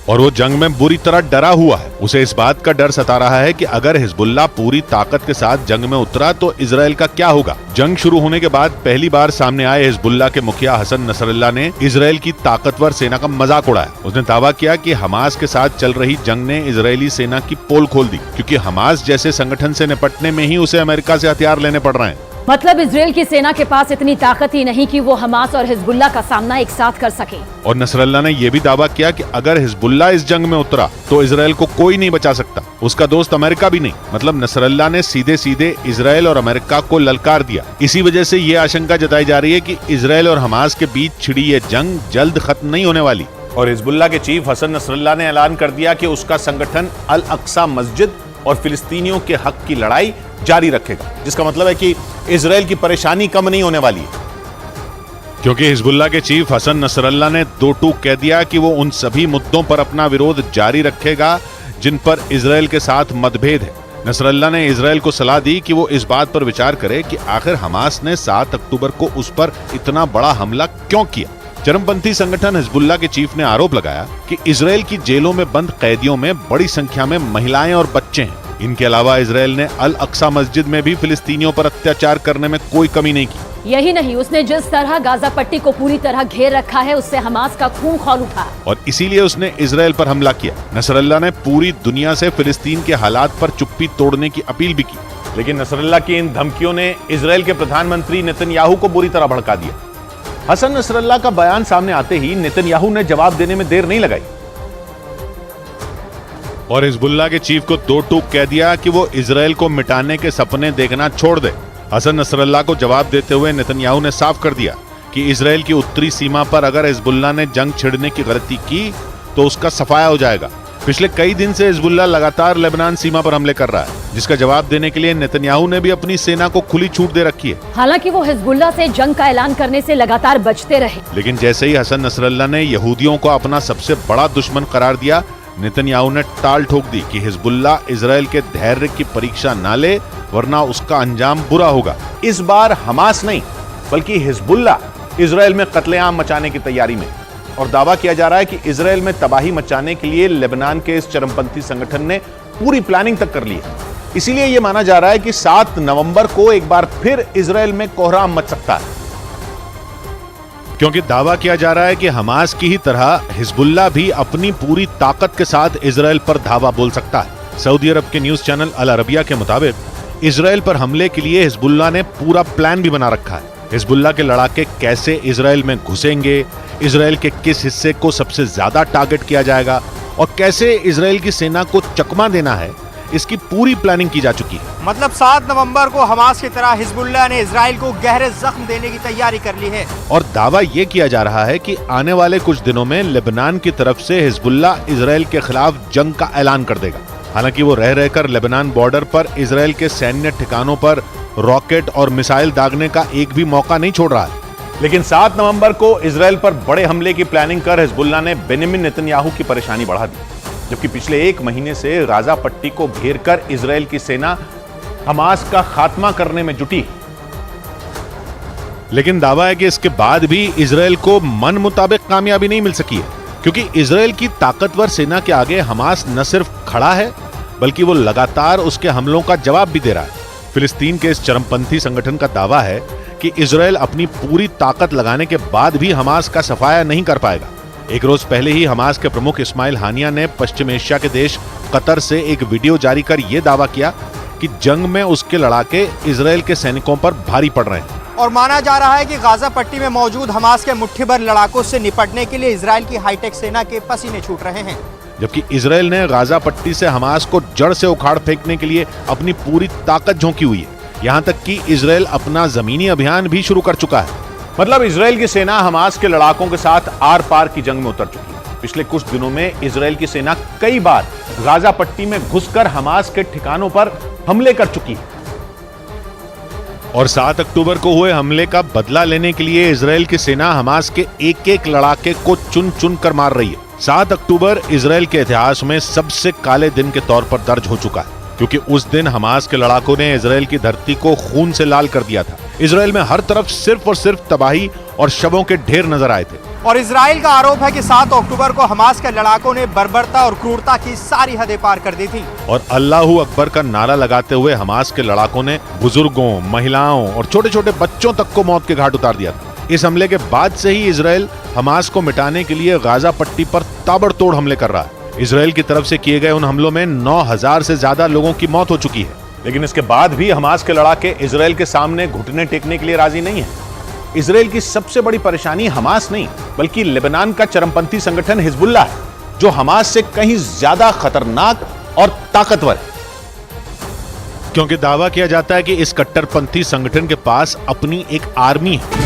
और वो जंग में बुरी तरह डरा हुआ है। उसे इस बात का डर सता रहा है कि अगर हिजबुल्लाह पूरी ताकत के साथ जंग में उतरा तो इजराइल का क्या होगा। जंग शुरू होने के बाद पहली बार सामने आए हिजबुल्लाह के मुखिया हसन नसरल्लाह ने इजराइल की ताकतवर सेना का मजाक उड़ाया। उसने दावा किया कि हमास के साथ चल रही जंग ने इजरायली सेना की पोल खोल दी, क्योंकि हमास जैसे संगठन से निपटने में ही उसे अमेरिका से हथियार लेने पड़ रहे हैं। मतलब इजराइल की सेना के पास इतनी ताकत ही नहीं कि वो हमास और हिजबुल्ला का सामना एक साथ कर सके। और नसरल्ला ने यह भी दावा किया कि अगर हिजबुल्ला इस जंग में उतरा तो इजराइल को कोई नहीं बचा सकता, उसका दोस्त अमेरिका भी नहीं। मतलब नसरल्ला ने सीधे सीधे इजराइल और अमेरिका को ललकार दिया। इसी वजह से ये आशंका जताई जा रही है कि इजराइल और हमास के बीच छिड़ी ये जंग जल्द खत्म नहीं होने वाली। और हिजबुल्ला के चीफ हसन नसरल्ला ने ऐलान कर दिया कि उसका संगठन अल अक्सा मस्जिद और फिलिस्तीनियों के हक की लड़ाई जारी रखेगा, जिसका मतलब है कि इजराइल की परेशानी कम नहीं होने वाली है। क्योंकि हिजबुल्ला के चीफ हसन नसरल्ला ने दो टूक कह दिया कि वो उन सभी मुद्दों पर अपना विरोध जारी रखेगा जिन पर इजराइल के साथ मतभेद है। नसरल्ला ने इजराइल को सलाह दी कि वो इस बात पर विचार करे कि आखिर हमास ने 7 अक्टूबर को उस पर इतना बड़ा हमला क्यों किया। चरमपंथी संगठन हिजबुल्ला के चीफ ने आरोप लगाया कि इजराइल की जेलों में बंद कैदियों में बड़ी संख्या में महिलाएं और बच्चे हैं। इनके अलावा इजराइल ने अल अक्सा मस्जिद में भी फिलिस्तीनियों पर अत्याचार करने में कोई कमी नहीं की। यही नहीं, उसने जिस तरह गाजा पट्टी को पूरी तरह घेर रखा है उससे हमास का खून खौल उठा और इसीलिए उसने इजराइल पर हमला किया। नसरल्ला ने पूरी दुनिया से फिलिस्तीन के हालात पर चुप्पी तोड़ने की अपील भी की। लेकिन नसरल्ला की इन धमकियों ने इजराइल के प्रधानमंत्री नेतन्याहू को बुरी तरह भड़का दिया। हसन नसरल्ला का बयान सामने आते ही नेतन्याहू ने जवाब देने में देर नहीं लगाई और हिजबुल्ला के चीफ को दो टूक कह दिया कि वो इजराइल को मिटाने के सपने देखना छोड़ दे। हसन नसरल्ला को जवाब देते हुए नेतन्याहू ने साफ कर दिया कि इजराइल की उत्तरी सीमा पर अगर हिजबुल्ला ने जंग छिड़ने की गलती की तो उसका सफाया हो जाएगा। पिछले कई दिन से हिजबुल्ला लगातार लेबनान सीमा पर हमले कर रहा है, जिसका जवाब देने के लिए नेतन्याहू ने भी अपनी सेना को खुली छूट दे रखी है। हालांकि वो हिजबुल्ला से जंग का ऐलान करने से लगातार बचते रहे, लेकिन जैसे ही हसन नसरल्ला ने यहूदियों को अपना सबसे बड़ा दुश्मन करार दिया, नेतन्याहू ने टाल ठोक दी कि हिजबुल्ला इजराइल के धैर्य की परीक्षा ना ले, वरना उसका अंजाम बुरा होगा। इस बार हमास नहीं बल्कि हिजबुल्ला इजराइल में कत्लेआम मचाने की तैयारी में, और दावा किया जा रहा है कि इजराइल में तबाही मचाने के लिए लेबनान के इस चरमपंथी संगठन ने पूरी प्लानिंग तक कर ली है। इसीलिए यह माना जा रहा है कि 7 नवंबर को एक बार फिर इजराइल में कोहराम मच सकता है, क्योंकि दावा किया जा रहा है कि हमास की ही तरह हिजबुल्ला भी अपनी पूरी ताकत के साथ इजराइल पर धावा बोल सकता है। सऊदी अरब के न्यूज चैनल अल अरबिया के मुताबिक इजराइल पर हमले के लिए हिजबुल्ला ने पूरा प्लान भी बना रखा है। हिजबुल्ला के लड़ाके कैसे इजराइल में घुसेंगे, इजराइल के किस हिस्से को सबसे ज्यादा टारगेट किया जाएगा और कैसे इजराइल की सेना को चकमा देना है, इसकी पूरी प्लानिंग की जा चुकी है। मतलब 7 नवंबर को हमास की तरह हिजबुल्ला ने इजराइल को गहरे जख्म देने की तैयारी कर ली है। और दावा यह किया जा रहा है कि आने वाले कुछ दिनों में लेबनान की तरफ से हिजबुल्ला इजराइल के खिलाफ जंग का ऐलान कर देगा। हालांकि वो रह रहकर लेबनान बॉर्डर पर इजराइल के सैन्य ठिकानों पर रॉकेट और मिसाइल दागने का एक भी मौका नहीं छोड़ रहा है। लेकिन 7 नवंबर को इजराइल पर बड़े हमले की प्लानिंग कर हिजबुल्ला ने बेंजामिन नेतन्याहू की परेशानी बढ़ा दी, जबकि पिछले 1 महीने से गाजा पट्टी को घेरकर इजराइल की सेना हमास का खात्मा करने में जुटी। लेकिन दावा है कि इसके बाद भी इजराइल को मन मुताबिक कामयाबी नहीं मिल सकी है, क्योंकि इजराइल की ताकतवर सेना के आगे हमास न सिर्फ खड़ा है बल्कि वो लगातार उसके हमलों का जवाब भी दे रहा है। फिलिस्तीन के इस चरमपंथी संगठन का दावा है कि इजराइल अपनी पूरी ताकत लगाने के बाद भी हमास का सफाया नहीं कर पाएगा। एक रोज पहले ही हमास के प्रमुख इस्माइल हानिया ने पश्चिम एशिया के देश कतर से एक वीडियो जारी कर यह दावा किया कि जंग में उसके लड़ाके इजराइल के सैनिकों पर भारी पड़ रहे हैं। और माना जा रहा है कि गाजा पट्टी में मौजूद हमास के मुट्ठीभर लड़ाकों से निपटने के लिए इजराइल की हाईटेक सेना के पसीने छूट रहे हैं, जबकि इजराइल ने गाजा पट्टी से हमास को जड़ से उखाड़ फेंकने के लिए अपनी पूरी ताकत झोंकी हुई है। यहाँ तक कि इजराइल अपना जमीनी अभियान भी शुरू कर चुका है। मतलब इजराइल की सेना हमास के लड़ाकों के साथ आर पार की जंग में उतर चुकी है। पिछले कुछ दिनों में इजराइल की सेना कई बार गाजा पट्टी में घुसकर हमास के ठिकानों पर हमले कर चुकी है। और 7 अक्टूबर को हुए हमले का बदला लेने के लिए इजराइल की सेना हमास के एक-एक लड़ाके को चुन चुन कर मार रही है। 7 अक्टूबर इजराइल के इतिहास में सबसे काले दिन के तौर पर दर्ज हो चुका है, क्योंकि उस दिन हमास के लड़ाकों ने इजराइल की धरती को खून से लाल कर दिया था। इजराइल में हर तरफ सिर्फ और सिर्फ तबाही और शवों के ढेर नजर आए थे। और इजराइल का आरोप है कि 7 अक्टूबर को हमास के लड़ाकों ने बर्बरता और क्रूरता की सारी हदें पार कर दी थी। और अल्लाहू अकबर का नारा लगाते हुए हमास के लड़ाकों ने बुजुर्गों, महिलाओं और छोटे छोटे बच्चों तक को मौत के घाट उतार दिया था। इस हमले के बाद से ही इजराइल हमास को मिटाने के लिए गाजा पट्टी पर ताबड़तोड़ हमले कर रहा है। इजराइल की तरफ से किए गए उन हमलों में 9,000 से ज्यादा लोगों की मौत हो चुकी है। लेकिन इसके बाद भी हमास के लड़ाके इजराइल के सामने घुटने टेकने के लिए राजी नहीं है। इजराइल की सबसे बड़ी परेशानी हमास नहीं बल्कि लेबनान का चरमपंथी संगठन हिजबुल्लाह है, जो हमास से कहीं ज्यादा खतरनाक और ताकतवर है। क्योंकि दावा किया जाता है कि इस कट्टरपंथी संगठन के पास अपनी एक आर्मी है।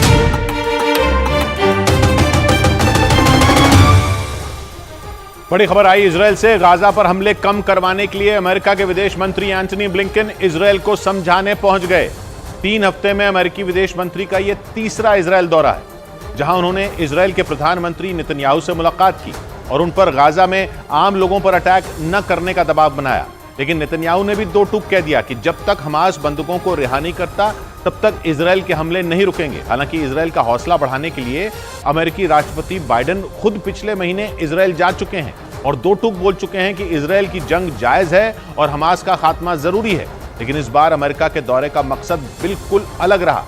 बड़ी खबर आई इजराइल से। गाजा पर हमले कम करवाने के लिए अमेरिका के विदेश मंत्री एंटनी ब्लिंकन इजराइल को समझाने पहुंच गए। 3 हफ्ते में अमेरिकी विदेश मंत्री का यह तीसरा इजराइल दौरा है, जहां उन्होंने इजराइल के प्रधानमंत्री नेतन्याहू से मुलाकात की और उन पर गाजा में आम लोगों पर अटैक न करने का दबाव बनाया। लेकिन नेतन्याहू ने भी दो टूक कह दिया कि जब तक हमास बंधकों को रिहा नहीं करता तब तक इजराइल के हमले नहीं रुकेंगे। हालांकि इजराइल का हौसला बढ़ाने के लिए अमेरिकी राष्ट्रपति बाइडेन खुद पिछले महीने इजराइल जा चुके हैं और दो टूक बोल चुके हैं कि इजराइल की जंग जायज है और हमास का खात्मा जरूरी है। लेकिन इस बार अमेरिका के दौरे का मकसद बिल्कुल अलग रहा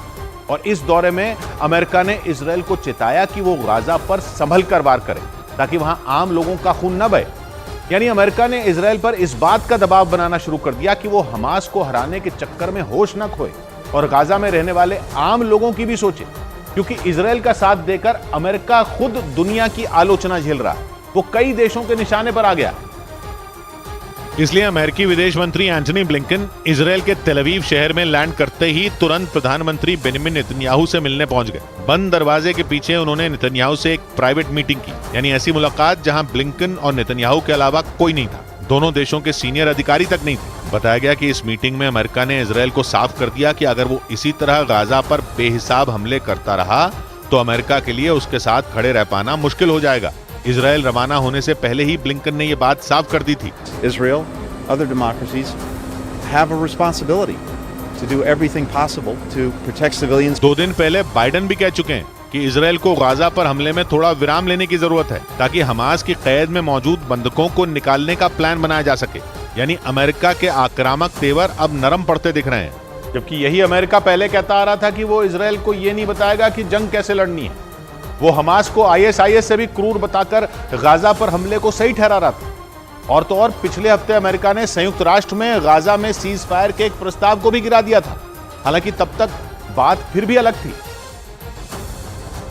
और इस दौरे में अमेरिका ने इजराइल को चेताया कि वो गाजा पर संभल कर वार करे ताकि वहां आम लोगों का खून न बहे। यानी अमेरिका ने इजराइल पर इस बात का दबाव बनाना शुरू कर दिया कि वो हमास को हराने के चक्कर में होश न खोए और गाजा में रहने वाले आम लोगों की भी सोचे, क्योंकि इजराइल का साथ देकर अमेरिका खुद दुनिया की आलोचना झेल रहा है। वो कई देशों के निशाने पर आ गया। इसलिए अमेरिकी विदेश मंत्री एंटनी ब्लिंकन इजराइल के तेल अवीव शहर में लैंड करते ही तुरंत प्रधानमंत्री बेंजामिन नेतन्याहू से मिलने पहुंच गए। बंद दरवाजे के पीछे उन्होंने नेतन्याहू से एक प्राइवेट मीटिंग की, यानी ऐसी मुलाकात जहां ब्लिंकन और नेतन्याहू के अलावा कोई नहीं था। दोनों देशों के सीनियर अधिकारी तक नहीं थे। बताया गया कि इस मीटिंग में अमेरिका ने इजराइल को साफ कर दिया कि अगर वो इसी तरह गाजा पर बेहिसाब हमले करता रहा तो अमेरिका के लिए उसके साथ खड़े रह पाना मुश्किल हो जाएगा। इजराइल रवाना होने से पहले ही ब्लिंकन ने यह बात साफ कर दी थी। Israel, other democracies have a responsibility to do everything possible to protect civilians. 2 दिन पहले बाइडेन भी कह चुके हैं कि इजराइल को गाजा पर हमले में थोड़ा विराम लेने की जरूरत है ताकि हमास की कैद में मौजूद बंधकों को निकालने का प्लान बनाया जा सके। यानी अमेरिका के आक्रामक तेवर अब नरम पड़ते दिख रहे हैं, जबकि यही अमेरिका पहले कहता आ रहा था कि वो इजराइल को ये नहीं बताएगा कि जंग कैसे लड़नी है। वो हमास को ISIS से भी क्रूर बताकर गाजा पर हमले को सही ठहरा रहा था। और तो और पिछले हफ्ते अमेरिका ने संयुक्त राष्ट्र में गाजा में सीज फायर के एक प्रस्ताव को भी गिरा दिया था। हालांकि तब तक बात फिर भी अलग थी,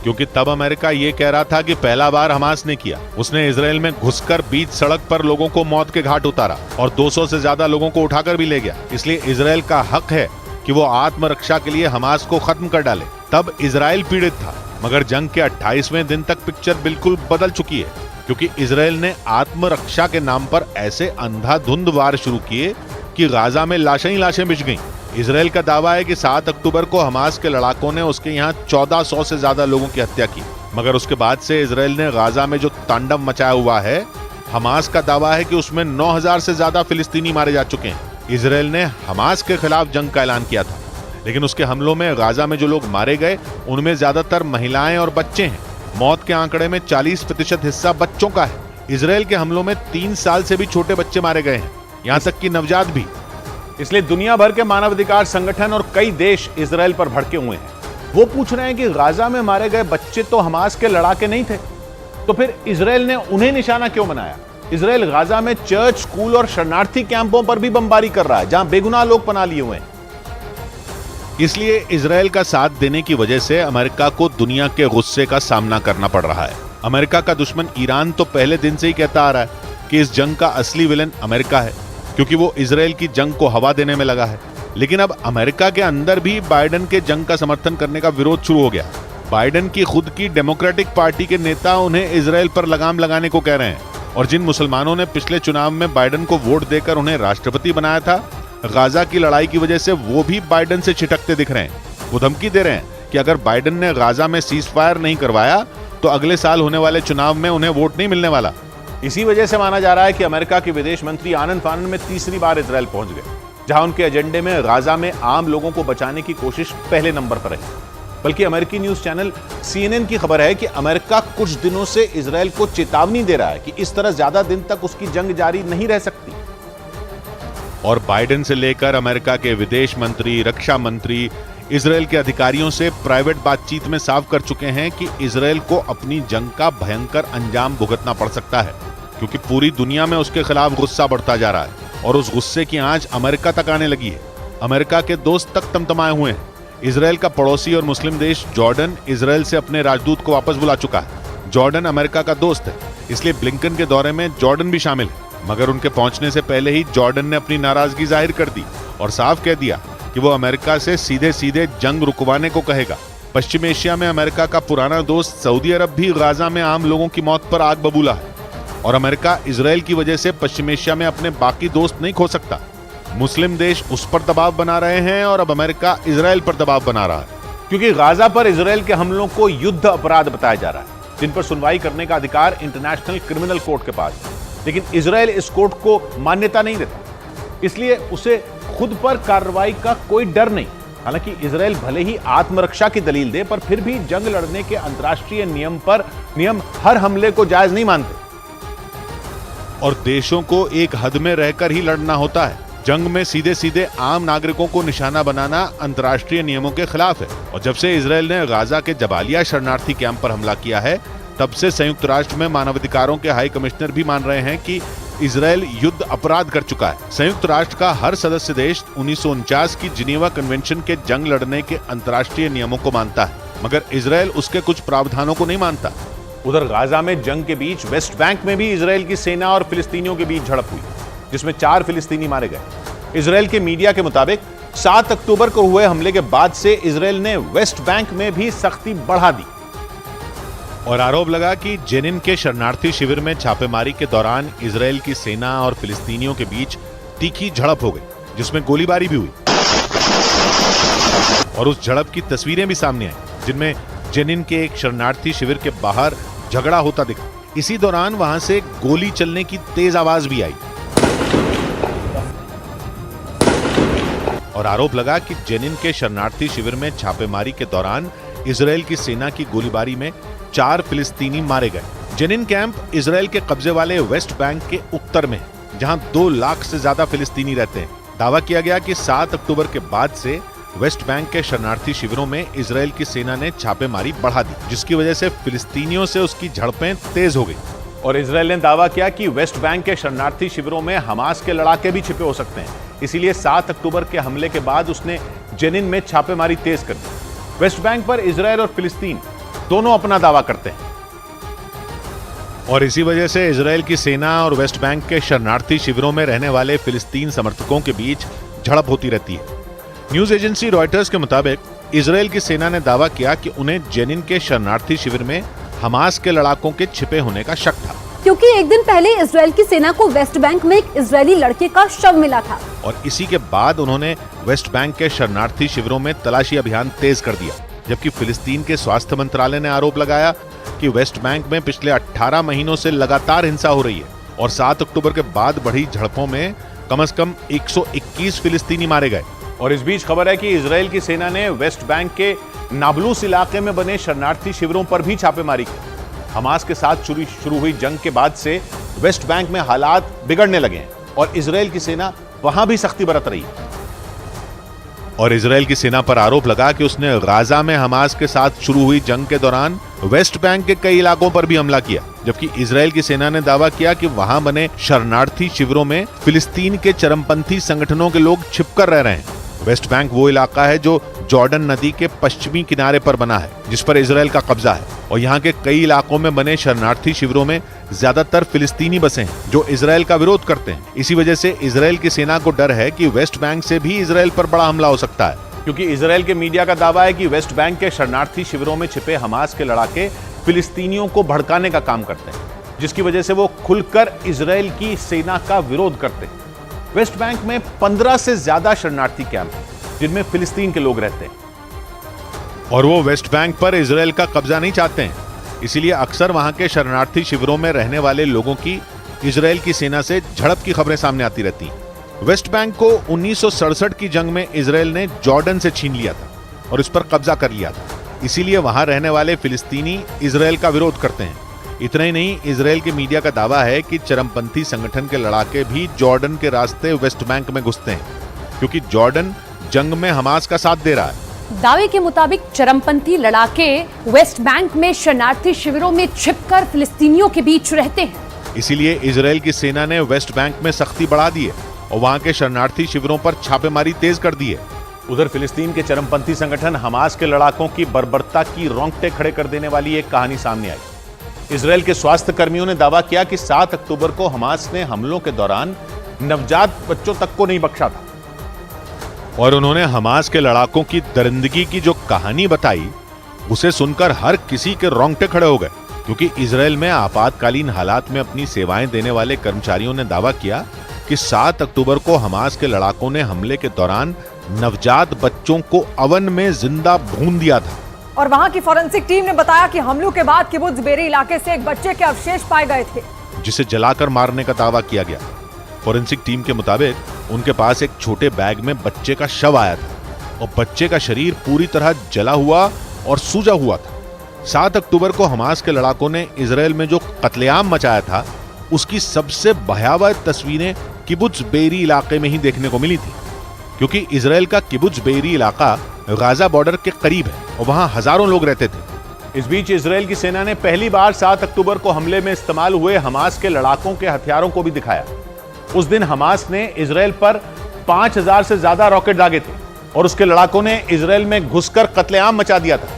क्योंकि तब अमेरिका ये कह रहा था कि पहला बार हमास ने किया। उसने इजराइल में घुसकर बीच सड़क पर लोगों को मौत के घाट उतारा और 200 से ज्यादा लोगों को उठाकर भी ले गया। इसलिए इजराइल का हक है कि वो आत्मरक्षा के लिए हमास को खत्म कर डाले। तब इजराइल पीड़ित था, मगर जंग के 28वें दिन तक पिक्चर बिल्कुल बदल चुकी है, क्योंकि इजराइल ने आत्मरक्षा के नाम पर ऐसे अंधाधुंध वार शुरू किए कि गाजा में लाशें ही लाशें बिछ गईं। इजराइल का दावा है कि 7 अक्टूबर को हमास के लड़ाकों ने उसके यहाँ 1400 से ज्यादा लोगों की हत्या की, मगर उसके बाद से इजराइल ने गाजा में जो तांडव मचाया हुआ है, हमास का दावा है कि उसमें 9000 से ज्यादा फिलिस्तीनी मारे जा चुके हैं। इजराइल ने हमास के खिलाफ जंग का ऐलान किया था, लेकिन उसके हमलों में गाजा में जो लोग मारे गए उनमें ज्यादातर महिलाएं और बच्चे हैं। मौत के आंकड़े में 40% हिस्सा बच्चों का है। इजराइल के हमलों में 3 साल से भी छोटे बच्चे मारे गए हैं, यहाँ तक कि नवजात भी। इसलिए दुनिया भर के मानवाधिकार संगठन और कई देश इजराइल पर भड़के हुए हैं। वो पूछ रहे हैं कि गाजा में मारे गए बच्चे तो हमास के लड़ाके नहीं थे, तो फिर इजराइल ने उन्हें निशाना क्यों बनाया? इजराइल गाजा में चर्च, स्कूल और शरणार्थी कैंपों पर भी बमबारी कर रहा है, जहां बेगुनाह लोग पनाह लिए हुए हैं। इसलिए इजराइल का साथ देने की वजह से अमेरिका को दुनिया के गुस्से का सामना करना पड़ रहा है। अमेरिका का दुश्मन ईरान तो पहले दिन से ही कहता आ रहा है कि इस जंग का असली विलन अमेरिका है, क्योंकि वो इजराइल की जंग को हवा देने में लगा है। लेकिन अब अमेरिका के अंदर भी बाइडेन के जंग का समर्थन करने का विरोध शुरू हो गया। बाइडेन की खुद की डेमोक्रेटिक पार्टी के नेता उन्हें इजराइल पर लगाम लगाने को कह रहे हैं, और जिन मुसलमानों ने पिछले चुनाव में बाइडेन को वोट देकर उन्हें राष्ट्रपति बनाया था, गाजा की लड़ाई की वजह से वो भी बाइडेन से छिटकते दिख रहे हैं। वो धमकी दे रहे हैं कि अगर बाइडेन ने गाजा में सीज फायर नहीं करवाया तो अगले साल होने वाले चुनाव में उन्हें वोट नहीं मिलने वाला। इसी वजह से माना जा रहा है कि अमेरिका के विदेश मंत्री आनन फानन में तीसरी बार इजराइल पहुंच गए, जहां उनके एजेंडे में गाजा में आम लोगों को बचाने की कोशिश पहले नंबर पर है। बल्कि अमेरिकी न्यूज चैनल CNN की खबर है कि अमेरिका कुछ दिनों से इजराइल को चेतावनी दे रहा है कि इस तरह ज्यादा दिन तक उसकी जंग जारी नहीं रह सकती। और बाइडेन से लेकर अमेरिका के विदेश मंत्री, रक्षा मंत्री इजराइल के अधिकारियों से प्राइवेट बातचीत में साफ कर चुके हैं कि इजराइल को अपनी जंग का भयंकर अंजाम भुगतना पड़ सकता है, क्योंकि पूरी दुनिया में उसके खिलाफ गुस्सा बढ़ता जा रहा है और उस गुस्से की आंच अमेरिका तक आने लगी है। अमेरिका के दोस्त तक तमतमाए हुए हैं। इजराइल का पड़ोसी और मुस्लिम देश जॉर्डन इजराइल से अपने राजदूत को वापस बुला चुका है। जॉर्डन अमेरिका का दोस्त है, इसलिए ब्लिंकन के दौरे में जॉर्डन भी शामिल है। मगर उनके पहुंचने से पहले ही जॉर्डन ने अपनी नाराजगी जाहिर कर दी और साफ कह दिया कि वो अमेरिका से सीधे सीधे जंग रुकवाने को कहेगा। पश्चिम एशिया में अमेरिका का पुराना दोस्त सऊदी अरब भी गाजा में आम लोगों की मौत पर आग बबूला है और अमेरिका इजराइल की वजह से पश्चिम एशिया में अपने बाकी दोस्त नहीं खो सकता। मुस्लिम देश उस पर दबाव बना रहे हैं और अब अमेरिका इजराइल पर दबाव बना रहा है, क्योंकि गाजा पर इजराइल के हमलों को युद्ध अपराध बताया जा रहा है, जिन पर सुनवाई करने का अधिकार इंटरनेशनल क्रिमिनल कोर्ट के पास है। लेकिन इजराइल इस कोर्ट को मान्यता नहीं देता, इसलिए उसे खुद पर कार्रवाई का कोई डर नहीं। हालांकि इजराइल भले ही आत्मरक्षा की दलील दे, पर फिर भी जंग लड़ने के अंतर्राष्ट्रीय नियम हर हमले को जायज नहीं मानते और देशों को एक हद में रहकर ही लड़ना होता है। जंग में सीधे सीधे आम नागरिकों को निशाना बनाना अंतर्राष्ट्रीय नियमों के खिलाफ है। और जब से इजराइल ने गाजा के जबालिया शरणार्थी कैंप पर हमला किया है, तब से संयुक्त राष्ट्र में मानवाधिकारों के हाई कमिश्नर भी मान रहे हैं कि इजराइल युद्ध अपराध कर चुका है। संयुक्त राष्ट्र का हर सदस्य देश 1949 की जिनेवा कन्वेंशन के जंग लड़ने के अंतर्राष्ट्रीय नियमों को मानता है, मगर इजराइल उसके कुछ प्रावधानों को नहीं मानता। उधर गाजा में जंग के बीच वेस्ट बैंक में भी इजराइल की सेना और फिलिस्तीनियों के बीच झड़प हुई, जिसमें 4 फिलिस्तीनी मारे गए। इजराइल के मीडिया के मुताबिक 7 अक्टूबर को हुए हमले के बाद से इजराइल ने वेस्ट बैंक में भी सख्ती बढ़ा दी और आरोप लगा कि जेनिन के शरणार्थी शिविर में छापेमारी के दौरान इजराइल की सेना और फिलिस्तीनियों के बीच तीखी झड़प हो गई, जिसमें गोलीबारी भी हुई और उस झड़प की तस्वीरें भी सामने आई, जिनमें जेनिन के एक शरणार्थी शिविर के बाहर झगड़ा होता दिखा। इसी दौरान वहां से गोली चलने की तेज आवाज भी आई और आरोप लगा कि जेनिन के शरणार्थी शिविर में छापेमारी के दौरान इजराइल की सेना की गोलीबारी में 4 फिलिस्तीनी मारे गए। जेनिन कैंप इजराइल के कब्जे वाले वेस्ट बैंक के उत्तर में है, जहां 2 लाख से ज्यादा फिलिस्तीनी रहते हैं। दावा किया गया कि 7 अक्टूबर के बाद से वेस्ट बैंक के शरणार्थी शिविरों में इजराइल की सेना ने छापेमारी बढ़ा दी, जिसकी वजह से फिलिस्तीनियों से उसकी झड़पें तेज हो गई। और इजराइल ने दावा किया कि वेस्ट बैंक के शरणार्थी शिविरों में हमास के लड़ाके भी छिपे हो सकते हैं, इसीलिए 7 अक्टूबर के हमले के बाद उसने जेनिन में छापेमारी तेज कर दी। वेस्ट बैंक पर इजराइल और फिलिस्तीन दोनों अपना दावा करते हैं और इसी वजह से इजराइल की सेना और वेस्ट बैंक के शरणार्थी शिविरों में रहने वाले फिलिस्तीन समर्थकों के बीच झड़प होती रहती है। न्यूज एजेंसी रॉयटर्स के मुताबिक इजराइल की सेना ने दावा किया कि उन्हें जेनिन के शरणार्थी शिविर में हमास के लड़ाकों के छिपे होने का शक था, क्योंकि एक दिन पहले इजराइल की सेना को वेस्ट बैंक में एक इजरायली लड़के का शव मिला था और इसी के बाद उन्होंने वेस्ट बैंक के शरणार्थी शिविरों में तलाशी अभियान तेज कर दिया। जबकि फिलिस्तीन के स्वास्थ्य मंत्रालय ने आरोप लगाया कि वेस्ट बैंक में पिछले 18 महीनों से लगातार हिंसा हो रही है और 7 अक्टूबर के बाद बढ़ी झड़पों में कम से कम 121 फिलिस्तीनी मारे गए। और इस बीच खबर है कि इजराइल की सेना ने वेस्ट बैंक के नाबलूस इलाके में बने शरणार्थी शिविरों पर भी छापेमारी की। हमास के साथ शुरू हुई जंग के बाद से वेस्ट बैंक में हालात बिगड़ने लगे हैं और इजराइल की सेना वहां भी सख्ती बरत रही है। और इजराइल की सेना पर आरोप लगा कि उसने गाजा में हमास के साथ शुरू हुई जंग के दौरान वेस्ट बैंक के कई इलाकों पर भी हमला किया, जबकि इजराइल की सेना ने दावा किया कि वहां बने शरणार्थी शिविरों में फिलिस्तीन के चरमपंथी संगठनों के लोग छिपकर रह रहे हैं। वेस्ट बैंक वो इलाका है जो जॉर्डन नदी के पश्चिमी किनारे पर बना है, जिस पर इजराइल का कब्जा है और यहाँ के कई इलाकों में बने शरणार्थी शिविरों में ज्यादातर फिलिस्तीनी बसे हैं जो इजराइल का विरोध करते हैं। इसी वजह से इजराइल की सेना को डर है कि वेस्ट बैंक से भी इजराइल पर बड़ा हमला हो सकता है, क्योंकि इजराइल के मीडिया का दावा है कि वेस्ट बैंक के शरणार्थी शिविरों में छिपे हमास के लड़ाके फिलिस्तीनियों को भड़काने का काम करते हैं, जिसकी वजह से वो खुलकर इजराइल की सेना का विरोध करते हैं। वेस्ट बैंक में 15 से ज्यादा शरणार्थी कैंप हैं, जिनमें फिलिस्तीन के लोग रहते हैं और वो वेस्ट बैंक पर इजराइल का कब्जा नहीं चाहते हैं, इसीलिए अक्सर वहां के शरणार्थी शिविरों में रहने वाले लोगों की इजराइल की सेना से झड़प की खबरें सामने आती रहती हैं। वेस्ट बैंक को 1967 की जंग में इजराइल ने जॉर्डन से छीन लिया था और इस पर कब्जा कर लिया था, इसीलिए वहां रहने वाले फिलिस्तीनी इजराइल का विरोध करते हैं। इतना ही नहीं, इजराइल के मीडिया का दावा है कि चरमपंथी संगठन के लड़ाके भी जॉर्डन के रास्ते वेस्ट बैंक में घुसते हैं, क्योंकि जॉर्डन जंग में हमास का साथ दे रहा है। दावे के मुताबिक चरमपंथी लड़ाके वेस्ट बैंक में शरणार्थी शिविरों में छिपकर फिलिस्तीनियों के बीच रहते हैं। इसीलिए इजराइल की सेना ने वेस्ट बैंक में सख्ती बढ़ा दी है और वहां के शरणार्थी शिविरों पर छापेमारी तेज कर दी है। उधर फिलिस्तीन के चरमपंथी संगठन हमास के लड़ाकों की बर्बरता की रोंगटे खड़े कर देने वाली एक कहानी सामने आई। इजरायल के स्वास्थ्य कर्मियों ने दावा किया कि 7 अक्टूबर को हमास ने हमलों के दौरान नवजात बच्चों तक को नहीं बख्शा था। और उन्होंने हमास के लड़ाकों की दरिंदगी की जो कहानी बताई, उसे सुनकर हर किसी के रोंगटे खड़े हो गए, क्योंकि इजरायल में आपातकालीन हालात में अपनी सेवाएं देने वाले कर्मचारियों ने दावा किया कि 7 अक्टूबर को हमास के लड़ाकों ने हमले के दौरान नवजात बच्चों को अवन में जिंदा भून दिया था। और वहां की फॉरेंसिक टीम ने बताया कि हमलों के बाद किबुत्ज बेरी इलाके से एक बच्चे के अवशेष पाए गए थे, जिसे जलाकर मारने का दावा किया गया। फॉरेंसिक टीम के मुताबिक उनके पास एक छोटे बैग में बच्चे का शव आया था और बच्चे का शरीर पूरी तरह जला हुआ और सूजा हुआ था। 7 अक्टूबर को हमास के लड़ाकों ने इजरायल में जो कत्लेआम मचाया था, उसकी सबसे भयावह तस्वीरें किबुत्ज बेरी इलाके में ही देखने को मिली थी, क्योंकि इजरायल का किबुत्ज बेरी इलाका गाजा बॉर्डर के करीब है और वहां हजारों लोग रहते थे। इस बीच इजरायल की सेना ने पहली बार 7 अक्टूबर को हमले में इस्तेमाल हुए हमास के लड़ाकों के हथियारों को भी दिखाया। उस दिन हमास ने इजरायल पर 5000 से ज्यादा रॉकेट दागे थे और उसके लड़ाकों ने इजरायल में घुसकर कत्लेआम मचा दिया था।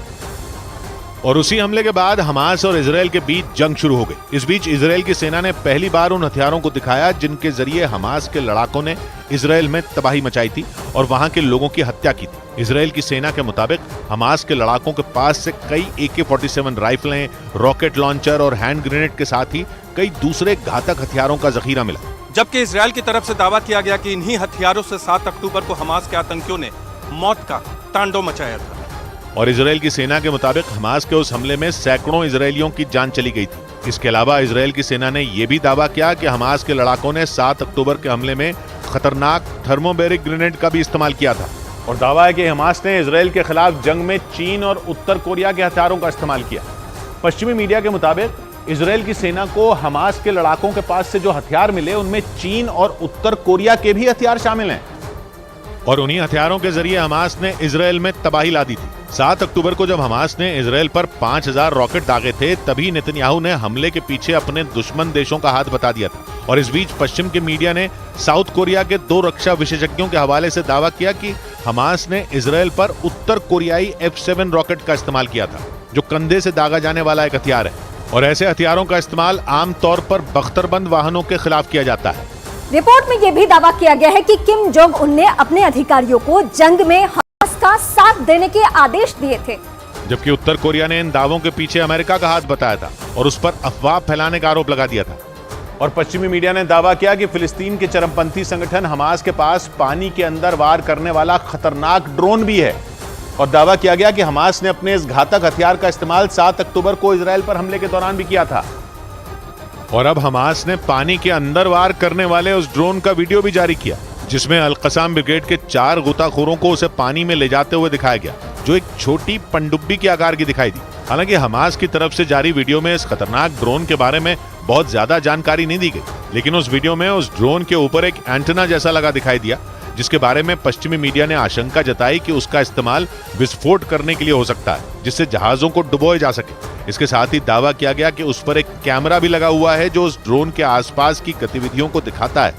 और उसी हमले के बाद हमास और इजरायल के बीच जंग शुरू हो गई। इस बीच इजरायल की सेना ने पहली बार उन हथियारों को दिखाया जिनके जरिए हमास के लड़ाकों ने इजरायल में तबाही मचाई थी और वहां के लोगों की हत्या की थी। इजरायल की सेना के मुताबिक हमास के लड़ाकों के पास से कई AK-47 राइफलें, रॉकेट लॉन्चर और हैंड ग्रेनेड के साथ ही कई दूसरे घातक हथियारों का जखीरा मिला। जबकि इजरायल की तरफ से दावा किया गया कि इन्हीं हथियारों से 7 अक्टूबर को हमास के आतंकियों ने मौत का तांडव मचाया था। और इजरायल की सेना के मुताबिक हमास के उस हमले में सैकड़ों इजरायलियों की जान चली गई थी। इसके अलावा इजरायल की सेना ने यह भी दावा किया कि हमास के लड़ाकों ने 7 अक्टूबर के हमले में खतरनाक थर्मोबैरिक ग्रेनेड का भी इस्तेमाल किया था। और दावा है कि हमास ने इजरायल के खिलाफ जंग में चीन और उत्तर कोरिया के हथियारों का इस्तेमाल किया। पश्चिमी मीडिया के मुताबिक इजरायल की सेना को हमास के लड़ाकों के पास से जो हथियार मिले, उनमें चीन और उत्तर कोरिया के भी हथियार शामिल हैं। और उन्हीं हथियारों के जरिए हमास ने इजरायल में तबाही ला दी थी। 7 अक्टूबर को जब हमास ने इजरायल पर 5000 रॉकेट दागे थे, तभी नेतन्याहू ने हमले के पीछे अपने दुश्मन देशों का हाथ बता दिया था। और इस बीच पश्चिम के मीडिया ने साउथ कोरिया के 2 रक्षा विशेषज्ञों के हवाले से दावा किया कि हमास ने इजरायल पर उत्तर कोरियाई F-7 रॉकेट का इस्तेमाल किया था, जो कंधे से दागा जाने वाला एक हथियार है। और ऐसे हथियारों का इस्तेमाल आमतौर पर बख्तरबंद वाहनों के खिलाफ किया जाता है। रिपोर्ट में यह भी दावा किया गया है कि किम जोंग उन ने अपने अधिकारियों को जंग में हमास का साथ देने के आदेश दिए थे, जबकि उत्तर कोरिया ने इन दावों के पीछे अमेरिका का हाथ बताया था और उस पर अफवाह फैलाने का आरोप लगा दिया था। और पश्चिमी मीडिया ने दावा किया कि फिलिस्तीन के चरमपंथी संगठन हमास के पास पानी के अंदर वार करने वाला खतरनाक ड्रोन भी है। और दावा किया गया कि हमास ने अपने इस घातक हथियार का इस्तेमाल 7 अक्टूबर को इजरायल पर हमले के दौरान भी किया था। और अब हमास ने पानी के अंदर वार करने वाले उस ड्रोन का वीडियो भी जारी किया, जिसमें अल-कसाम ब्रिगेड के 4 गोताखोरों को उसे पानी में ले जाते हुए दिखाया गया, जो एक छोटी पनडुब्बी के आकार की दिखाई दी। हालांकि हमास की तरफ से जारी वीडियो में इस खतरनाक ड्रोन के बारे में बहुत ज्यादा जानकारी नहीं दी गई, लेकिन उस वीडियो में उस ड्रोन के ऊपर एक एंटेना जैसा लगा दिखाई दिया, जिसके बारे में पश्चिमी मीडिया ने आशंका जताई कि उसका इस्तेमाल विस्फोट करने के लिए हो सकता है, जिससे जहाजों को डुबोए जा सके। इसके साथ ही दावा किया गया कि उस पर एक कैमरा भी लगा हुआ है, जो उस ड्रोन के आसपास की गतिविधियों को दिखाता है।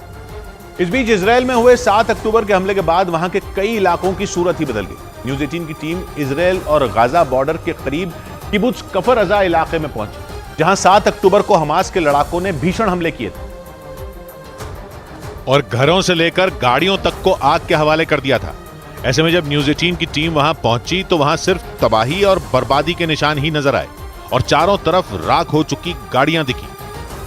इस बीच इजरायल में हुए 7 अक्टूबर के हमले के बाद वहां के कई इलाकों की सूरत ही बदल गई। न्यूज़ 18 की टीम इजरायल और गाजा बॉर्डर के करीब किबुत्ज कफर अजा इलाके में पहुंची, जहां 7 अक्टूबर को हमास के लड़ाकों ने भीषण हमले किए थे और घरों से लेकर गाड़ियों तक को आग के हवाले कर दिया था। ऐसे में जब न्यूज़ 18 की टीम वहां पहुंची तो वहां सिर्फ तबाही और बर्बादी के निशान ही नजर आए और चारों तरफ राख हो चुकी गाड़ियां दिखी।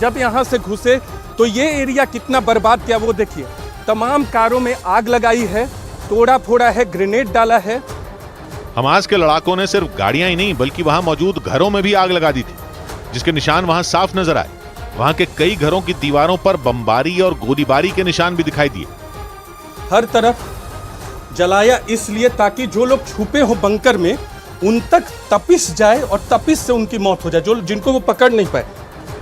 जब यहां से घुसे तो ये एरिया कितना बर्बाद किया वो देखिए। तमाम कारों में आग लगाई है, तोड़ा फोड़ा है, ग्रेनेड डाला है। हमास के लड़ाकों ने सिर्फ गाड़ियां ही नहीं बल्कि वहां मौजूद घरों में भी आग लगा दी थी, जिसके निशान वहां साफ नजर आए। वहां के कई घरों की दीवारों पर बमबारी और गोलीबारी के निशान भी दिखाई दिए। हर तरफ जलाया इसलिए ताकि जो लोग छुपे हो बंकर में उन तक तपिश जाए और तपिश से उनकी मौत हो जाए, जो जिनको वो पकड़ नहीं पाए।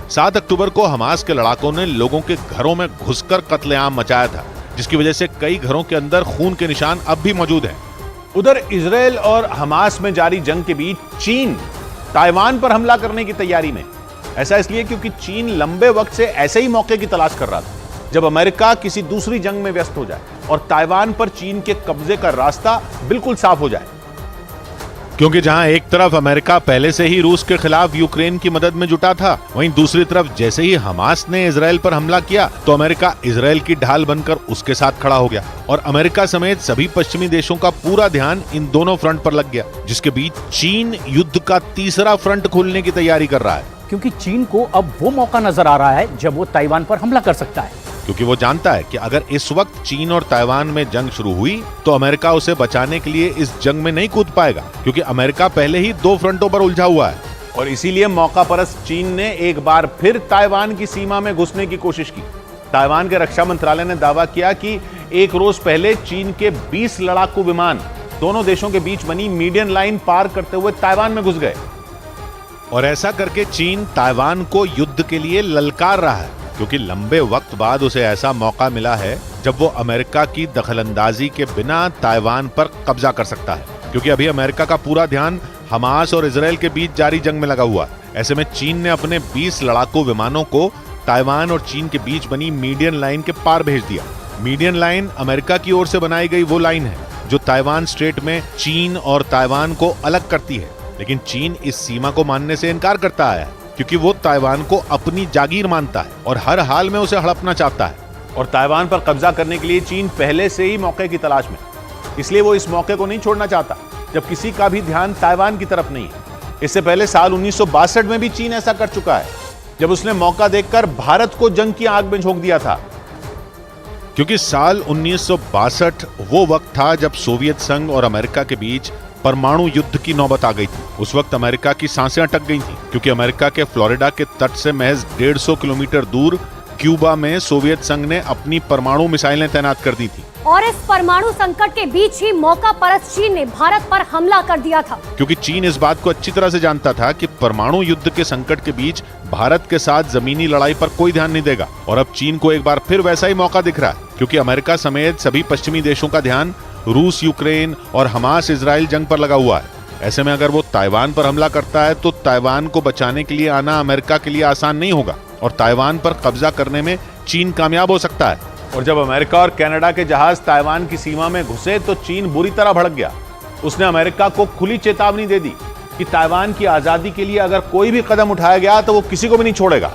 7 अक्टूबर को हमास के लड़ाकों ने लोगों के घरों में घुसकर कत्लेआम मचाया था, जिसकी वजह से कई घरों के अंदर खून के निशान अब भी मौजूद हैं। उधर इजरायल और हमास में जारी जंग के बीच चीन ताइवान पर हमला करने की तैयारी में। ऐसा इसलिए क्योंकि चीन लंबे वक्त से ऐसे ही मौके की तलाश कर रहा था। जब अमेरिका किसी दूसरी जंग में व्यस्त हो जाए और ताइवान पर चीन के कब्जे का रास्ता बिल्कुल साफ हो जाए। क्योंकि जहां एक तरफ अमेरिका पहले से ही रूस के खिलाफ यूक्रेन की मदद में जुटा था, वहीं दूसरी तरफ जैसे ही हमास ने इजराइल पर हमला किया तो अमेरिका इजराइल की ढाल बनकर उसके साथ खड़ा हो गया और अमेरिका समेत सभी पश्चिमी देशों का पूरा ध्यान इन दोनों फ्रंट पर लग गया, जिसके बीच चीन युद्ध का तीसरा फ्रंट खोलने की तैयारी कर रहा है। क्योंकि चीन को अब वो मौका नजर आ रहा है जब वो ताइवान पर हमला कर सकता है, क्योंकि वो जानता है कि अगर इस वक्त चीन और ताइवान में जंग शुरू हुई तो अमेरिका उसे बचाने के लिए इस जंग में नहीं कूद पाएगा, क्योंकि अमेरिका पहले ही 2 फ्रंटों पर उलझा हुआ है। और इसीलिए मौका परस्त चीन ने एक बार फिर ताइवान की सीमा में घुसने की कोशिश की। ताइवान के रक्षा मंत्रालय ने दावा किया कि एक रोज पहले चीन के 20 लड़ाकू विमान दोनों देशों के बीच बनी मीडियन लाइन पार करते हुए ताइवान में घुस गए। और ऐसा करके चीन ताइवान को युद्ध के लिए ललकार रहा है, क्योंकि लंबे वक्त बाद उसे ऐसा मौका मिला है जब वो अमेरिका की दखलंदाजी के बिना ताइवान पर कब्जा कर सकता है, क्योंकि अभी अमेरिका का पूरा ध्यान हमास और इजराइल के बीच जारी जंग में लगा हुआ है। ऐसे में चीन ने अपने 20 लड़ाकू विमानों को ताइवान और चीन के बीच बनी मीडियन लाइन के पार भेज दिया। मीडियन लाइन अमेरिका की ओर से बनाई गई वो लाइन है जो ताइवान स्ट्रेट में चीन और ताइवान को अलग करती है, लेकिन चीन इस सीमा को मानने से इनकार करता आया है, क्योंकि वो ताइवान को अपनी जागीर मानता है और हर हाल में उसे हड़पना चाहता है। और ताइवान पर कब्जा करने के लिए चीन पहले से ही मौके की तलाश में, इसलिए वो इस मौके को नहीं छोड़ना चाहता जब किसी का भी ध्यान ताइवान की तरफ नहीं है। इससे पहले साल 1962 में भी चीन ऐसा कर चुका है, जब उसने मौका देखकर भारत को जंग की आग में झोंक दिया था। क्योंकि साल 1962 वो वक्त था जब सोवियत संघ और अमेरिका के बीच परमाणु युद्ध की नौबत आ गई थी। उस वक्त अमेरिका की सांसें अटक गई थी, क्योंकि अमेरिका के फ्लोरिडा के तट से महज 150 किलोमीटर दूर क्यूबा में सोवियत संघ ने अपनी परमाणु मिसाइलें तैनात कर दी थी। और इस परमाणु संकट के बीच ही मौका परस्त चीन ने भारत पर हमला कर दिया था, क्योंकि चीन इस बात को अच्छी तरह से जानता था कि परमाणु युद्ध के संकट के बीच भारत के साथ जमीनी लड़ाई पर कोई ध्यान नहीं देगा। और अब चीन को एक बार फिर वैसा ही मौका दिख रहा है, क्योंकि अमेरिका समेत सभी पश्चिमी देशों का ध्यान रूस यूक्रेन और हमास इजराइल जंग पर लगा हुआ है। ऐसे में अगर वो ताइवान पर हमला करता है तो ताइवान को बचाने के लिए आना अमेरिका के लिए आसान नहीं होगा और ताइवान पर कब्जा करने में चीन कामयाब हो सकता है। और जब अमेरिका और कनाडा के जहाज ताइवान की सीमा में घुसे तो चीन बुरी तरह भड़क गया। उसने अमेरिका को खुली चेतावनी दे दी कि ताइवान की आजादी के लिए अगर कोई भी कदम उठाया गया तो वो किसी को भी नहीं छोड़ेगा,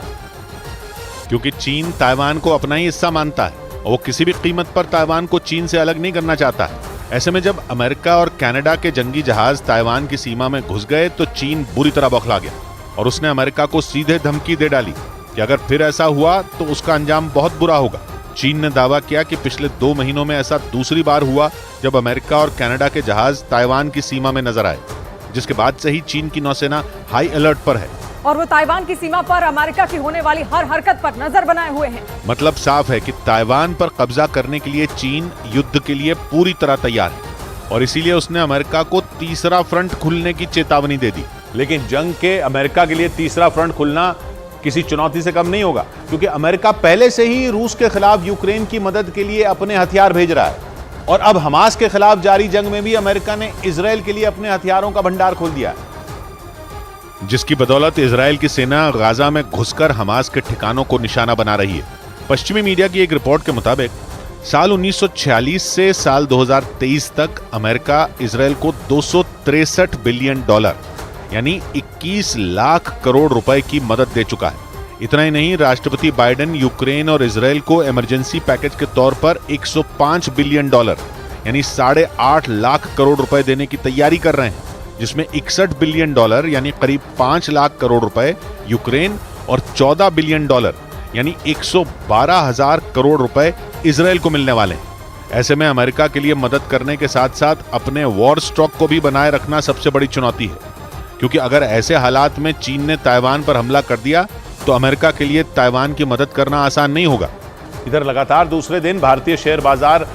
क्योंकि चीन ताइवान को अपना ही हिस्सा मानता है और वो किसी भी कीमत पर ताइवान को चीन से अलग नहीं करना चाहता है। ऐसे में जब अमेरिका और कनाडा के जंगी जहाज ताइवान की सीमा में घुस गए तो चीन बुरी तरह बौखला गया और उसने अमेरिका को सीधे धमकी दे डाली कि अगर फिर ऐसा हुआ तो उसका अंजाम बहुत बुरा होगा। चीन ने दावा किया कि पिछले 2 महीनों में ऐसा दूसरी बार हुआ जब अमेरिका और कनाडा के जहाज ताइवान की सीमा में नजर आए, जिसके बाद से ही चीन की नौसेना हाई अलर्ट पर है और वो ताइवान की सीमा पर अमेरिका की होने वाली हर हरकत पर नजर बनाए हुए हैं। मतलब साफ है कि ताइवान पर कब्जा करने के लिए चीन युद्ध के लिए पूरी तरह तैयार है और इसीलिए उसने अमेरिका को तीसरा फ्रंट खुलने की चेतावनी दे दी। लेकिन जंग के अमेरिका के लिए तीसरा फ्रंट खुलना किसी चुनौती से कम नहीं होगा, क्योंकि अमेरिका पहले से ही रूस के खिलाफ यूक्रेन की मदद के लिए अपने हथियार भेज रहा है और अब हमास के खिलाफ जारी जंग में भी अमेरिका ने इजराइल के लिए अपने हथियारों का भंडार खोल दिया है, जिसकी बदौलत इजराइल की सेना गाजा में घुसकर हमास के ठिकानों को निशाना बना रही है। पश्चिमी मीडिया की एक रिपोर्ट के मुताबिक साल 1946 से साल 2023 तक अमेरिका इजराइल को $263 बिलियन यानी 21 लाख करोड़ रुपए की मदद दे चुका है। इतना ही नहीं, राष्ट्रपति बाइडेन यूक्रेन और इजराइल को इमरजेंसी पैकेज के तौर पर $105 बिलियन यानी 8.5 लाख करोड़ रुपए देने की तैयारी कर रहे हैं, जिसमें $61 बिलियन यानी करीब 5 लाख करोड़ रुपए यूक्रेन और $14 बिलियन यानी 112,000 करोड़ रुपए इजराइल को मिलने वाले हैं। ऐसे में अमेरिका के लिए मदद करने के साथ साथ अपने वॉर स्टॉक को भी बनाए रखना सबसे बड़ी चुनौती है, क्योंकि अगर ऐसे हालात में चीन ने ताइवान पर हमला कर दिया तो अमेरिका के लिए ताइवान की मदद करना आसान नहीं होगा। इधर लगातार दूसरे दिन भारतीय शेयर बाजार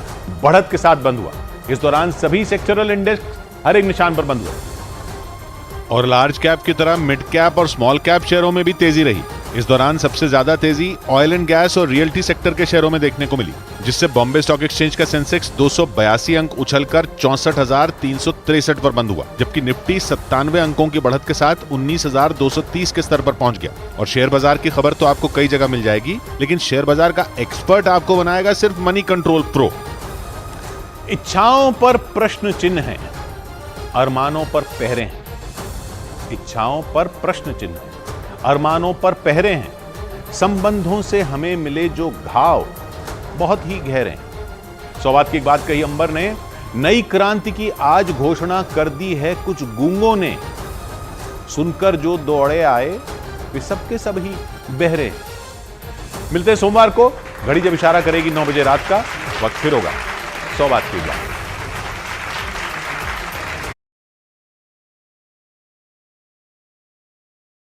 बढ़त के साथ बंद हुआ। इस दौरान सभी सेक्टरल इंडेक्स हर एक निशान पर बंद हुए और लार्ज कैप की तरह मिड कैप और स्मॉल कैप शेयरों में भी तेजी रही। इस दौरान सबसे ज्यादा तेजी ऑयल एंड गैस और रियल्टी सेक्टर के शेयरों में देखने को मिली, जिससे बॉम्बे स्टॉक एक्सचेंज का सेंसेक्स 282 अंक उछलकर 64,363 पर बंद हुआ, जबकि निफ्टी 97 अंकों की बढ़त के साथ 19,230 के स्तर पर पहुंच गया। और शेयर बाजार की खबर तो आपको कई जगह मिल जाएगी, लेकिन शेयर बाजार का एक्सपर्ट आपको बनाएगा सिर्फ मनी कंट्रोल प्रो। इच्छाओं पर प्रश्न चिन्ह है, अरमानों पर पहरे हैं। इच्छाओं पर प्रश्न चिन्ह है, अरमानों पर पहरे हैं। संबंधों से हमें मिले जो घाव बहुत ही गहरे हैं। सौगात की एक बात कही अंबर ने, नई क्रांति की आज घोषणा कर दी है कुछ गूंगों ने, सुनकर जो दौड़े आए वे सबके सब ही बहरे। मिलते हैं सोमवार को, घड़ी जब इशारा करेगी 9 बजे रात का, वक्त फिर होगा सौगात की बात।